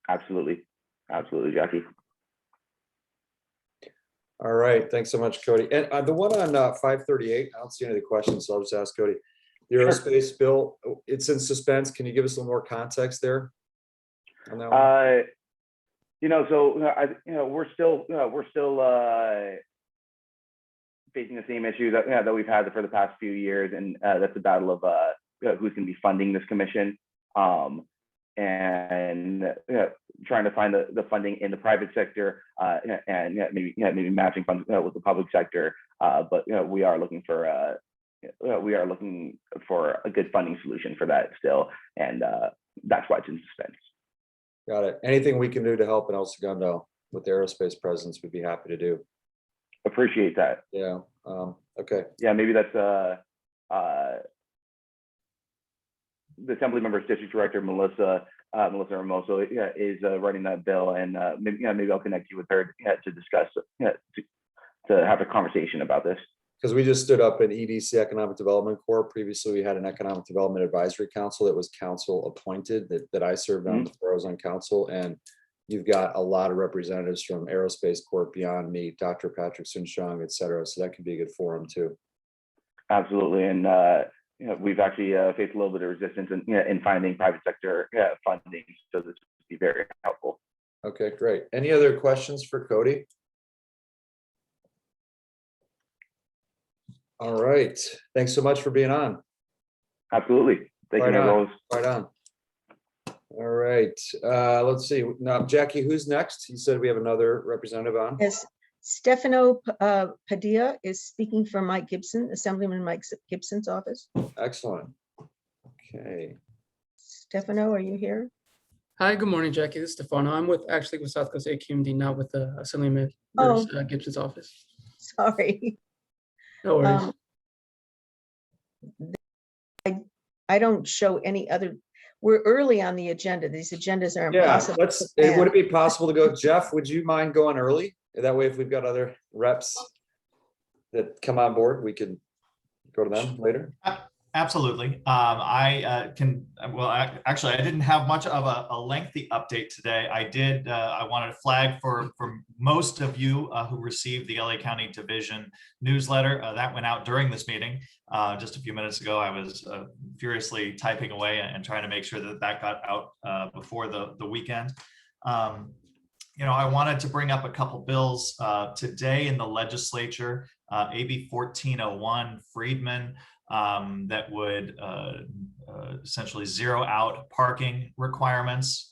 Absolutely. Absolutely, Jackie. All right. Thanks so much, Cody. And the one on 538, I don't see any of the questions, so I'll just ask Cody. The Sure. aerospace bill, it's in suspense. Can you give us a little more context there? On that one? We're still facing the same issue that we've had for the past few years, and that's the battle of who's going to be funding this commission, and trying to find the funding in the private sector, and maybe matching funds with the public sector. But we are looking for a good funding solution for that still, and that's why it's in suspense. Got it. Anything we can do to help in El Segundo with the aerospace presence, we'd be happy to do. Appreciate that. Yeah. Okay. Yeah, maybe that's the Assembly Member's District Director, Melissa Hermoso, is running that bill, and maybe I'll connect you with her to discuss, to have a conversation about this. Because we just stood up an EDC Economic Development Corps. Previously, we had an Economic Development Advisory Council that was council appointed that I served on before I was on council. And you've got a lot of representatives from Aerospace Corp beyond me, Dr. Patrick Sunshang, et cetera. So that could be a good forum too. Absolutely. And we've actually faced a little bit of resistance in finding private sector funding. So this would be very helpful. Okay, great. Any other questions for Cody? All right. Thanks so much for being on. Absolutely. Thank you, Rose. Right on. All right. Let's see. Now, Jackie, who's next? You said we have another representative on. Yes, Stefano Padilla is speaking for Mike Gibson, Assemblyman Mike Gibson's office. Excellent. Okay. Stefano, are you here? Hi, good morning, Jackie. This is Stefano. I'm with South Coast AQMD, not with the Assemblyman Gibson's office. Sorry. No worries. I don't show any other. We're early on the agenda. These agendas are Yeah, impossible. would it be possible to go, Jeff, would you mind going early? That way, if we've got other reps that come on board, we can go to them later. Absolutely. I didn't have much of a lengthy update today. I wanted to flag for most of you who received the LA County Division newsletter that went out during this meeting. Just a few minutes ago, I was furiously typing away and trying to make sure that got out before the weekend. I wanted to bring up a couple bills today in the legislature. AB 1401 Friedman, that would essentially zero out parking requirements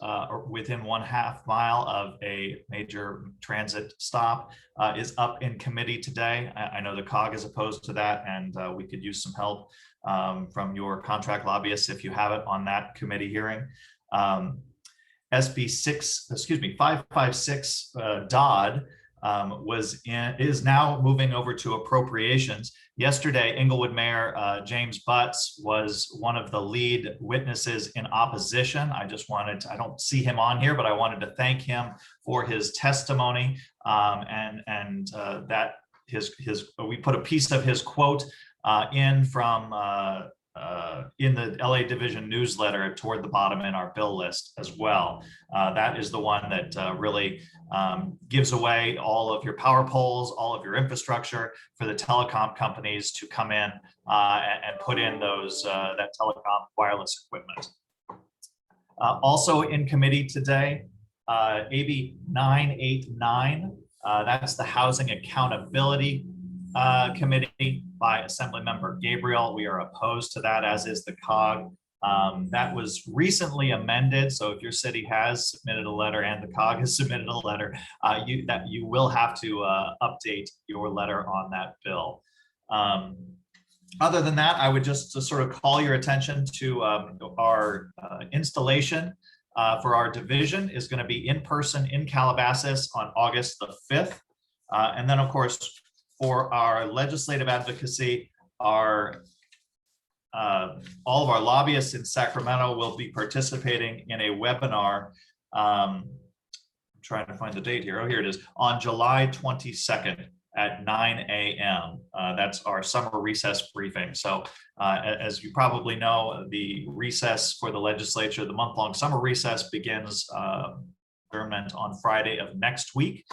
within 1/2 mile of a major transit stop, is up in committee today. I know the COG is opposed to that, and we could use some help from your contract lobbyists if you have it on that committee hearing. SB 556 Dodd is now moving over to appropriations. Yesterday, Inglewood Mayor James Butts was one of the lead witnesses in opposition. I don't see him on here, but I wanted to thank him for his testimony, and that we put a piece of his quote in the LA Division newsletter toward the bottom in our bill list as well. That is the one that really gives away all of your power poles, all of your infrastructure for the telecom companies to come in and put in that telecom wireless equipment. Also in committee today, AB 989, that's the Housing Accountability Committee by Assemblymember Gabriel. We are opposed to that, as is the COG. That was recently amended, so if your city has submitted a letter and the COG has submitted a letter, you will have to update your letter on that bill. Other than that, I would just sort of call your attention to our installation for our division is going to be in person in Calabasas on August the 5th. And then, of course, for our legislative advocacy, all of our lobbyists in Sacramento will be participating in a webinar. I'm trying to find the date here. Oh, here it is. On July 22nd at 9 a.m. That's our summer recess briefing. So as you probably know, the recess for the legislature, the month-long summer recess begins on Friday of next week.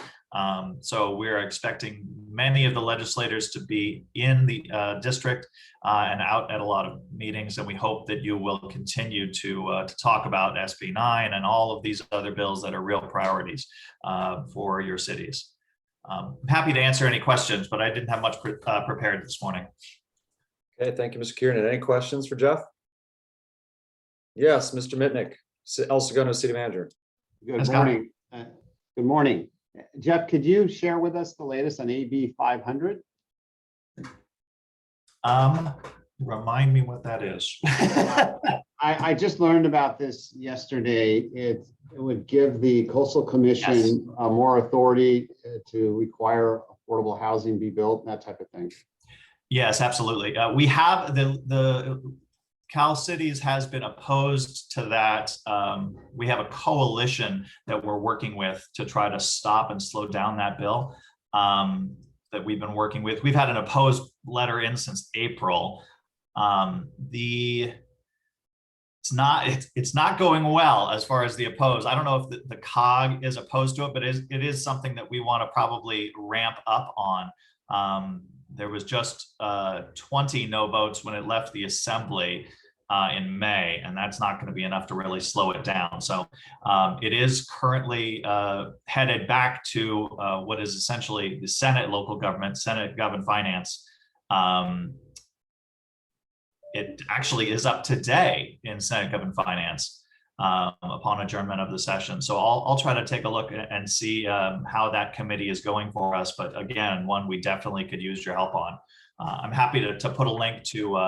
So we're expecting many of the legislators to be in the district and out at a lot of meetings, and we hope that you will continue to talk about SB 9 and all of these other bills that are real priorities for your cities. I'm happy to answer any questions, but I didn't have much prepared this morning. Okay, thank you, Mr. Kiernan. Any questions for Jeff? Yes, Mr. Mitnick, El Segundo City Manager. Good morning. Good morning. Jeff, could you share with us the latest on AB 500? Remind me what that is. I just learned about this yesterday. It would give the Coastal Commission more authority to require affordable housing be built, that type of thing. Yes, absolutely. We have the Cal Cities has been opposed to that. We have a coalition that we're working with to try to stop and slow down that bill that we've been working with. We've had an opposed letter in since April. It's not going well as far as the opposed. I don't know if the COG is opposed to it, but it is something that we want to probably ramp up on. There was just 20 no votes when it left the assembly in May, and that's not going to be enough to really slow it down. So it is currently headed back to what is essentially the Senate local government, Senate Gov and Finance. It actually is up today in Senate Gov and Finance upon adjournment of the session. So I'll try to take a look and see how that committee is going for us. But again, one we definitely could use your help on. I'm happy to put a link to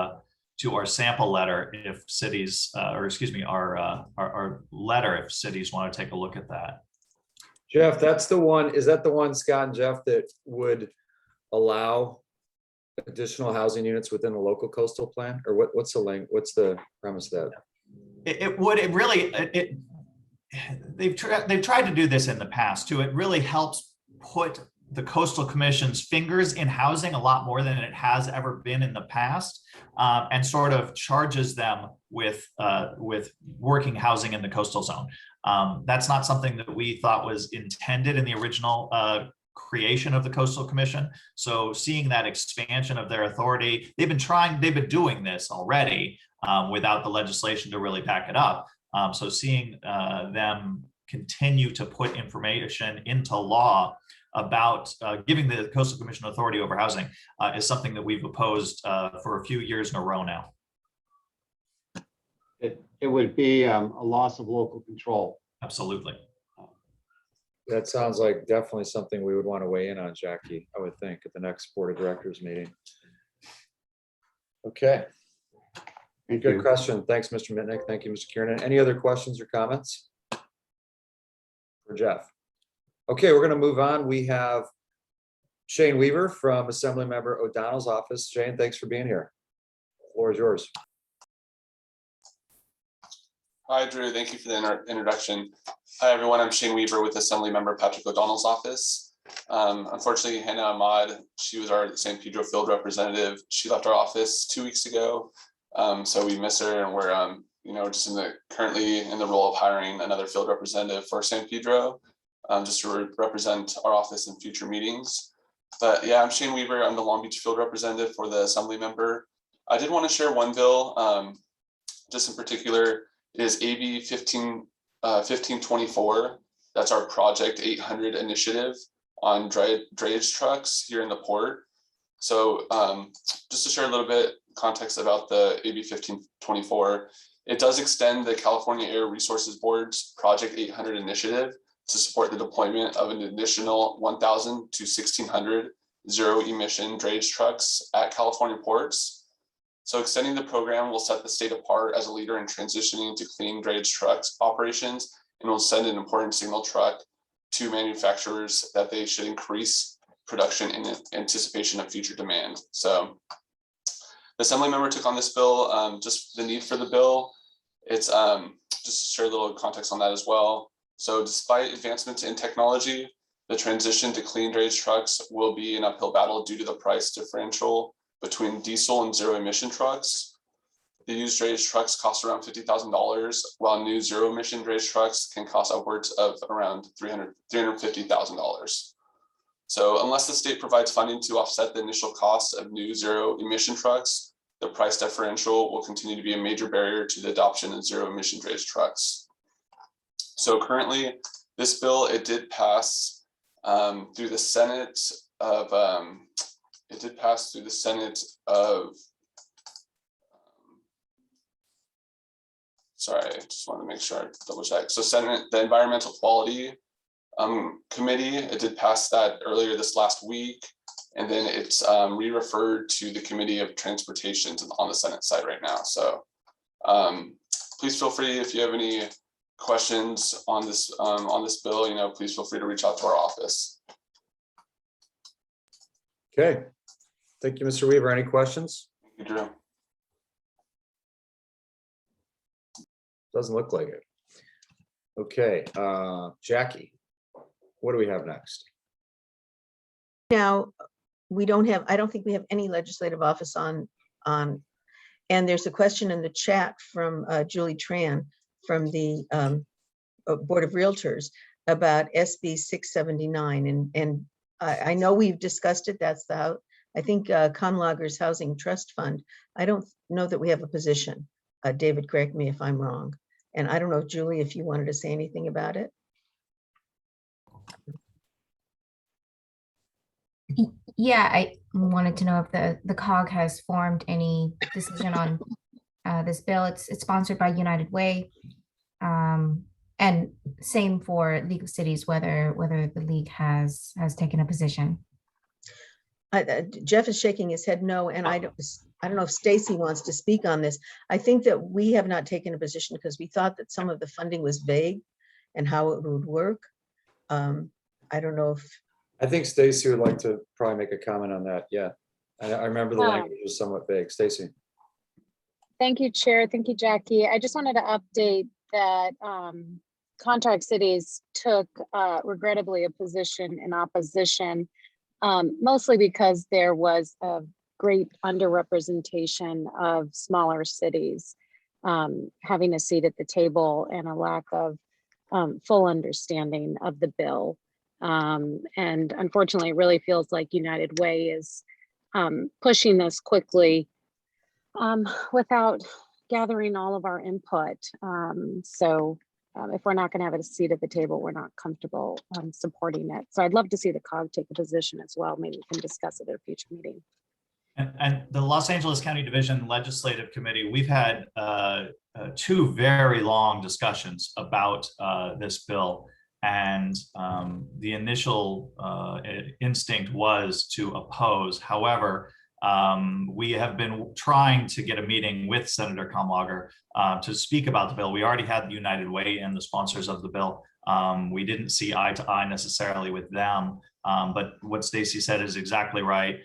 our sample letter if cities, or excuse me, our letter if cities want to take a look at that. Jeff, that's the one. Is that the one, Scott and Jeff, that would allow additional housing units within the local coastal plan? Or what's the link? What's the premise of that? They've tried to do this in the past too. It really helps put the Coastal Commission's fingers in housing a lot more than it has ever been in the past, and sort of charges them with working housing in the coastal zone. That's not something that we thought was intended in the original creation of the Coastal Commission. So seeing that expansion of their authority, they've been doing this already without the legislation to really back it up. So seeing them continue to put information into law about giving the Coastal Commission authority over housing is something that we've opposed for a few years in a row now. It would be a loss of local control. Absolutely. That sounds like definitely something we would want to weigh in on, Jackie, I would think, at the next Board of Directors meeting. Okay. Good question. Thanks, Mr. Mitnick. Thank you, Mr. Kiernan. Any other questions or comments for Jeff? Okay, we're going to move on. We have Shane Weaver from Assemblymember O'Donnell's office. Shane, thanks for being here. The floor is yours. Hi, Drew. Thank you for the introduction. Hi, everyone. I'm Shane Weaver with Assemblymember Patrick O'Donnell's office. Unfortunately, Hannah Ahmad, she was our San Pedro field representative. She left our office 2 weeks ago. So we miss her, and we're just currently in the role of hiring another field representative for San Pedro, just to represent our office in future meetings. But yeah, I'm Shane Weaver. I'm the Long Beach field representative for the Assemblymember. I did want to share one bill, just in particular, is AB 1524. That's our Project 800 initiative on drayage trucks here in the port. So just to share a little bit context about the AB 1524, it does extend the California Air Resources Board's Project 800 initiative to support the deployment of an additional 1,000 to 1,600 zero-emission drayage trucks at California ports. So extending the program will set the state apart as a leader in transitioning to clean drayage trucks operations, and will send an important signal truck to manufacturers that they should increase production in anticipation of future demand. So the Assemblymember took on this bill, just the need for the bill. It's just to share a little context on that as well. So despite advancements in technology, the transition to clean drayage trucks will be an uphill battle due to the price differential between diesel and zero emission trucks. The used drayage trucks cost around $50,000, while new zero emission drayage trucks can cost upwards of around $350,000. So unless the state provides funding to offset the initial cost of new zero emission trucks, the price differential will continue to be a major barrier to the adoption of zero emission drayage trucks. So currently, this bill, it did pass through the Senate of, sorry, I just want to make sure I double check. So Senate, the Environmental Quality Committee, it did pass that earlier this last week. And then it's re-referred to the Committee of Transportation on the Senate side right now. So please feel free, if you have any questions on this bill, please feel free to reach out to our office. Okay. Thank you, Mr. Weaver. Any questions? Thank you, Drew. Doesn't look like it. Okay, Jackie, what do we have next? Now, we don't have, I don't think we have any legislative office on, and there's a question in the chat from Julie Tran from the Board of Realtors about SB 679. And I know we've discussed it. That's the, I think Conlager's Housing Trust Fund. I don't know that we have a position. David, correct me if I'm wrong. And I don't know, Julie, if you wanted to say anything about it. Yeah, I wanted to know if the COG has formed any decision on this bill. It's sponsored by United Way, and same for League of Cities, whether the league has taken a position. Jeff is shaking his head no, and I don't know if Stacy wants to speak on this. I think that we have not taken a position because we thought that some of the funding was vague and how it would work. I don't know if. I think Stacy would like to probably make a comment on that. Yeah, I remember the language was somewhat vague. Stacy. Thank you, Chair. Thank you, Jackie. I just wanted to update that Contract Cities took regrettably a position in opposition, mostly because there was a great underrepresentation of smaller cities having a seat at the table and a lack of full understanding of the bill. And unfortunately, it really feels like United Way is pushing this quickly without gathering all of our input. So if we're not going to have a seat at the table, we're not comfortable supporting it. So I'd love to see the COG take a position as well. Maybe we can discuss it at a future meeting. And the Los Angeles County Division Legislative Committee, we've had two very long discussions about this bill. And the initial instinct was to oppose. However, we have been trying to get a meeting with Senator Kamlager to speak about the bill. We already had the United Way and the sponsors of the bill. We didn't see eye to eye necessarily with them, but what Stacy said is exactly right.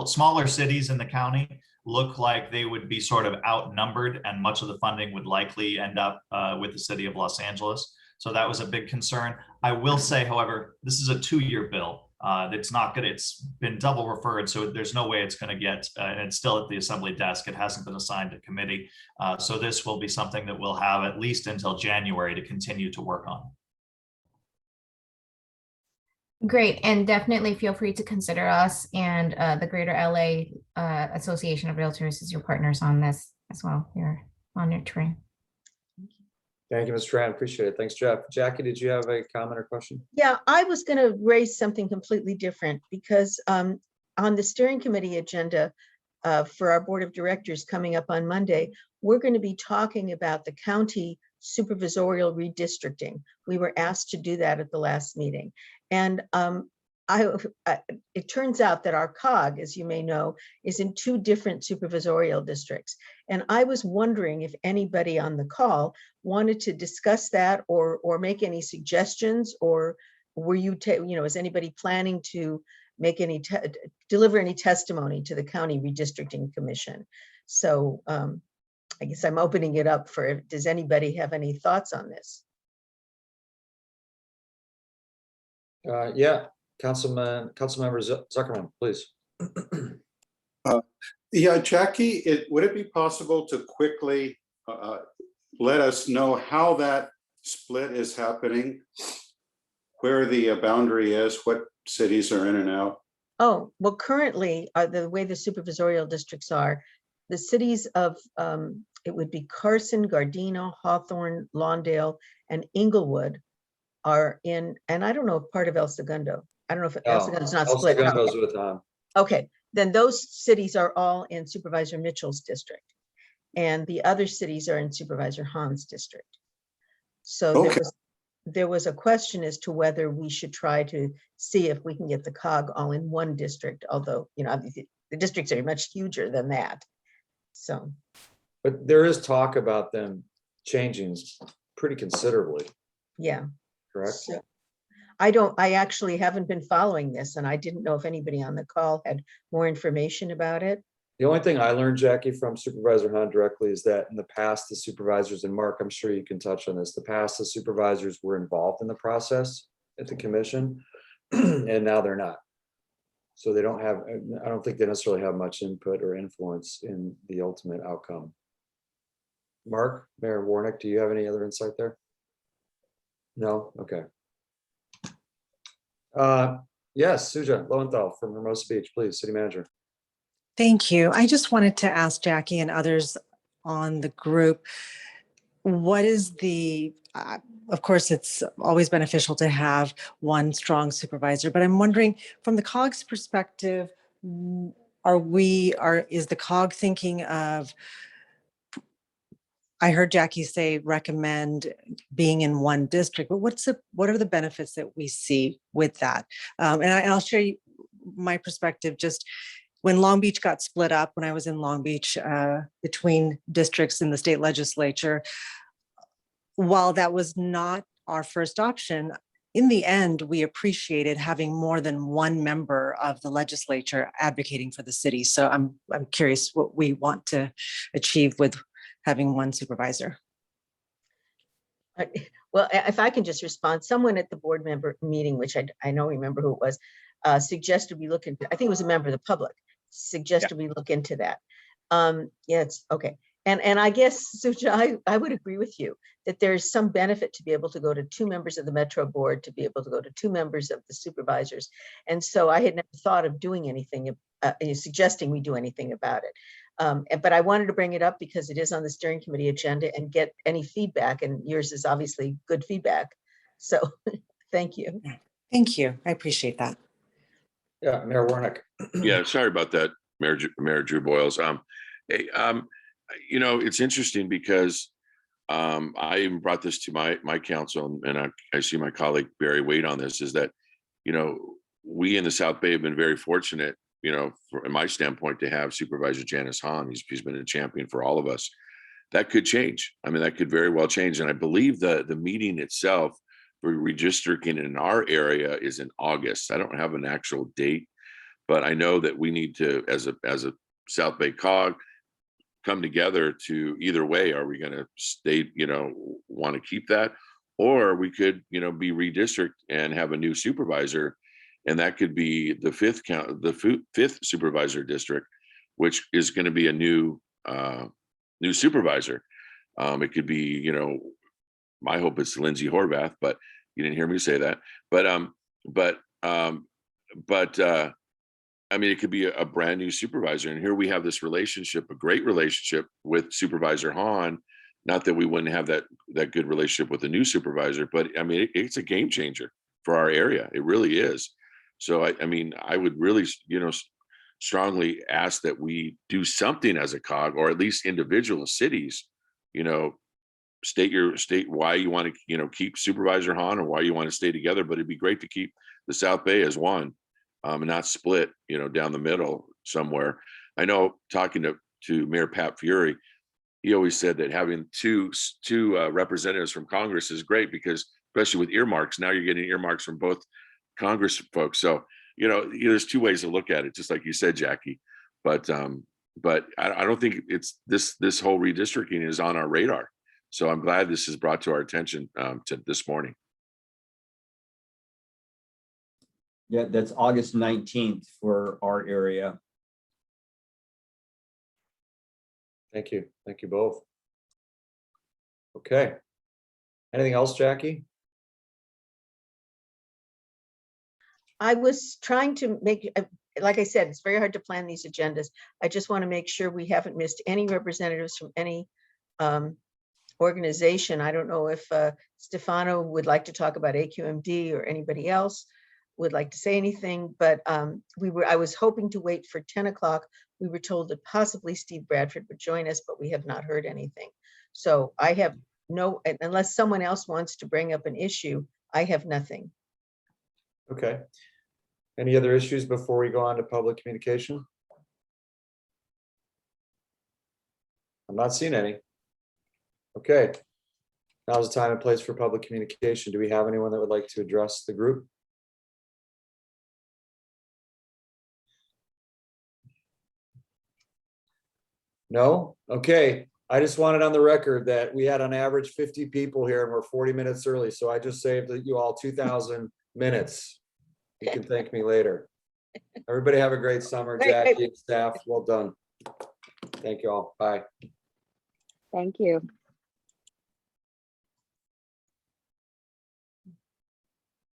Smaller cities in the county look like they would be sort of outnumbered, and much of the funding would likely end up with the city of Los Angeles. So that was a big concern. I will say, however, this is a 2-year bill. It's not good. It's been double referred, so there's no way it's going to get, and it's still at the assembly desk. It hasn't been assigned to committee. So this will be something that we'll have at least until January to continue to work on. Great, and definitely feel free to consider us and the Greater LA Association of Realtors as your partners on this as well. You're monitoring. Thank you, Ms. Tran. Appreciate it. Thanks, Jeff. Jackie, did you have a comment or question? Yeah, I was going to raise something completely different because on the steering committee agenda for our board of directors coming up on Monday, we're going to be talking about the county supervisorial redistricting. We were asked to do that at the last meeting. And it turns out that our COG, as you may know, is in 2 different supervisorial districts. And I was wondering if anybody on the call wanted to discuss that or make any suggestions, or were you, is anybody planning to make any, deliver any testimony to the County Redistricting Commission? So I guess I'm opening it up for, does anybody have any thoughts on this? Yeah, Councilmember Zuckerman, please. Yeah, Jackie, would it be possible to quickly let us know how that split is happening, where the boundary is, what cities are in and out? Oh, well, currently, the way the supervisorial districts are, the cities of, it would be Carson, Gardena, Hawthorne, Lawndale, and Inglewood are in, and I don't know if part of El Segundo. I don't know if El Segundo's not El split. Segundo's with Tom. Okay, then those cities are all in Supervisor Mitchell's district. And the other cities are in Supervisor Hahn's district. So there was a question as to whether we should try to see if we can get the COG all in one district, although, you know, the districts are much huger than that. So. But there is talk about them changing pretty considerably, Yeah. correct? So, I actually haven't been following this, and I didn't know if anybody on the call had more information about it. The only thing I learned, Jackie, from Supervisor Hunt directly is that in the past, the supervisors, and Mark, I'm sure you can touch on this, the past, the supervisors were involved in the process at the commission, and now they're not. So they don't have, I don't think they necessarily have much input or influence in the ultimate outcome. Mark, Mayor Warnick, do you have any other insight there? No? Okay. Yes, Suja Lowenthal from Hermosa Beach, please, City Manager. Thank you. I just wanted to ask Jackie and others on the group, what is the, of course, it's always beneficial to have one strong supervisor, but I'm wondering from the COG's perspective, is the COG thinking of, I heard Jackie say recommend being in one district, but what are the benefits that we see with that? And I'll share my perspective. Just when Long Beach got split up, when I was in Long Beach between districts in the state legislature, while that was not our first option, in the end, we appreciated having more than one member of the legislature advocating for the city. So I'm curious what we want to achieve with having one supervisor. Well, if I can just respond, someone at the board member meeting, which I don't remember who it was, suggested we look into, I think it was a member of the public, suggested we look into that. Yeah, it's okay. And I guess, Suja, I would agree with you that there's some benefit to be able to go to 2 members of the Metro Board, to be able to go to 2 members of the supervisors. And so I had never thought of doing anything, suggesting we do anything about it. But I wanted to bring it up because it is on the steering committee agenda and get any feedback, and yours is obviously good feedback. So thank you. Thank you. I appreciate that. Yeah, Mayor Warnick. Yeah, sorry about that, Mayor Drew Boyles. Hey, you know, it's interesting because I even brought this to my council, and I see my colleague Barry Wade on this, is that, you know, we in the South Bay have been very fortunate, you know, from my standpoint, to have Supervisor Janice Hahn. He's been a champion for all of us. That could change. I mean, that could very well change. And I believe the meeting itself for redistricting in our area is in August. I don't have an actual date, but I know that we need to, as a South Bay COG, come together to either way. Are we going to stay, you know, want to keep that, or we could, you know, be redistrict and have a new supervisor, and that could be the fifth supervisor district, which is going to be a new supervisor. It could be, you know, my hope it's Lindsay Horvath, but you didn't hear me say that. But I mean, it could be a brand new supervisor. And here we have this relationship, a great relationship with Supervisor Hahn. Not that we wouldn't have that good relationship with the new supervisor, but I mean, it's a game changer for our area. It really is. So, I mean, I would really, you know, strongly ask that we do something as a COG, or at least individual cities, you know, state why you want to, you know, keep Supervisor Hahn, or why you want to stay together. But it'd be great to keep the South Bay as one. And not split, you know, down the middle somewhere. I know, talking to Mayor Pat Fury, he always said that having two representatives from Congress is great, because especially with earmarks, now you're getting earmarks from both Congress folks. So, you know, there's 2 ways to look at it, just like you said, Jackie. But I don't think it's this whole redistricting is on our radar. So I'm glad this is brought to our attention to this morning. Yeah, that's August 19th for our area. Thank you. Thank you both. Okay. Anything else, Jackie? I was trying to make, like I said, it's very hard to plan these agendas. I just want to make sure we haven't missed any representatives from any organization. I don't know if Stefano would like to talk about AQMD or anybody else would like to say anything, but I was hoping to wait for 10 o'clock. We were told that possibly Steve Bradford would join us, but we have not heard anything. So I have no, unless someone else wants to bring up an issue, I have nothing. Okay. Any other issues before we go on to public communication? I'm not seeing any. Okay. Now's the time and place for public communication. Do we have anyone that would like to address the group? No? Okay. I just wanted on the record that we had on average 50 people here and we're 40 minutes early. So I just saved you all 2,000 minutes. You can thank me later. Everybody have a great summer. Jackie and staff, well done. Thank you all. Bye. Thank you.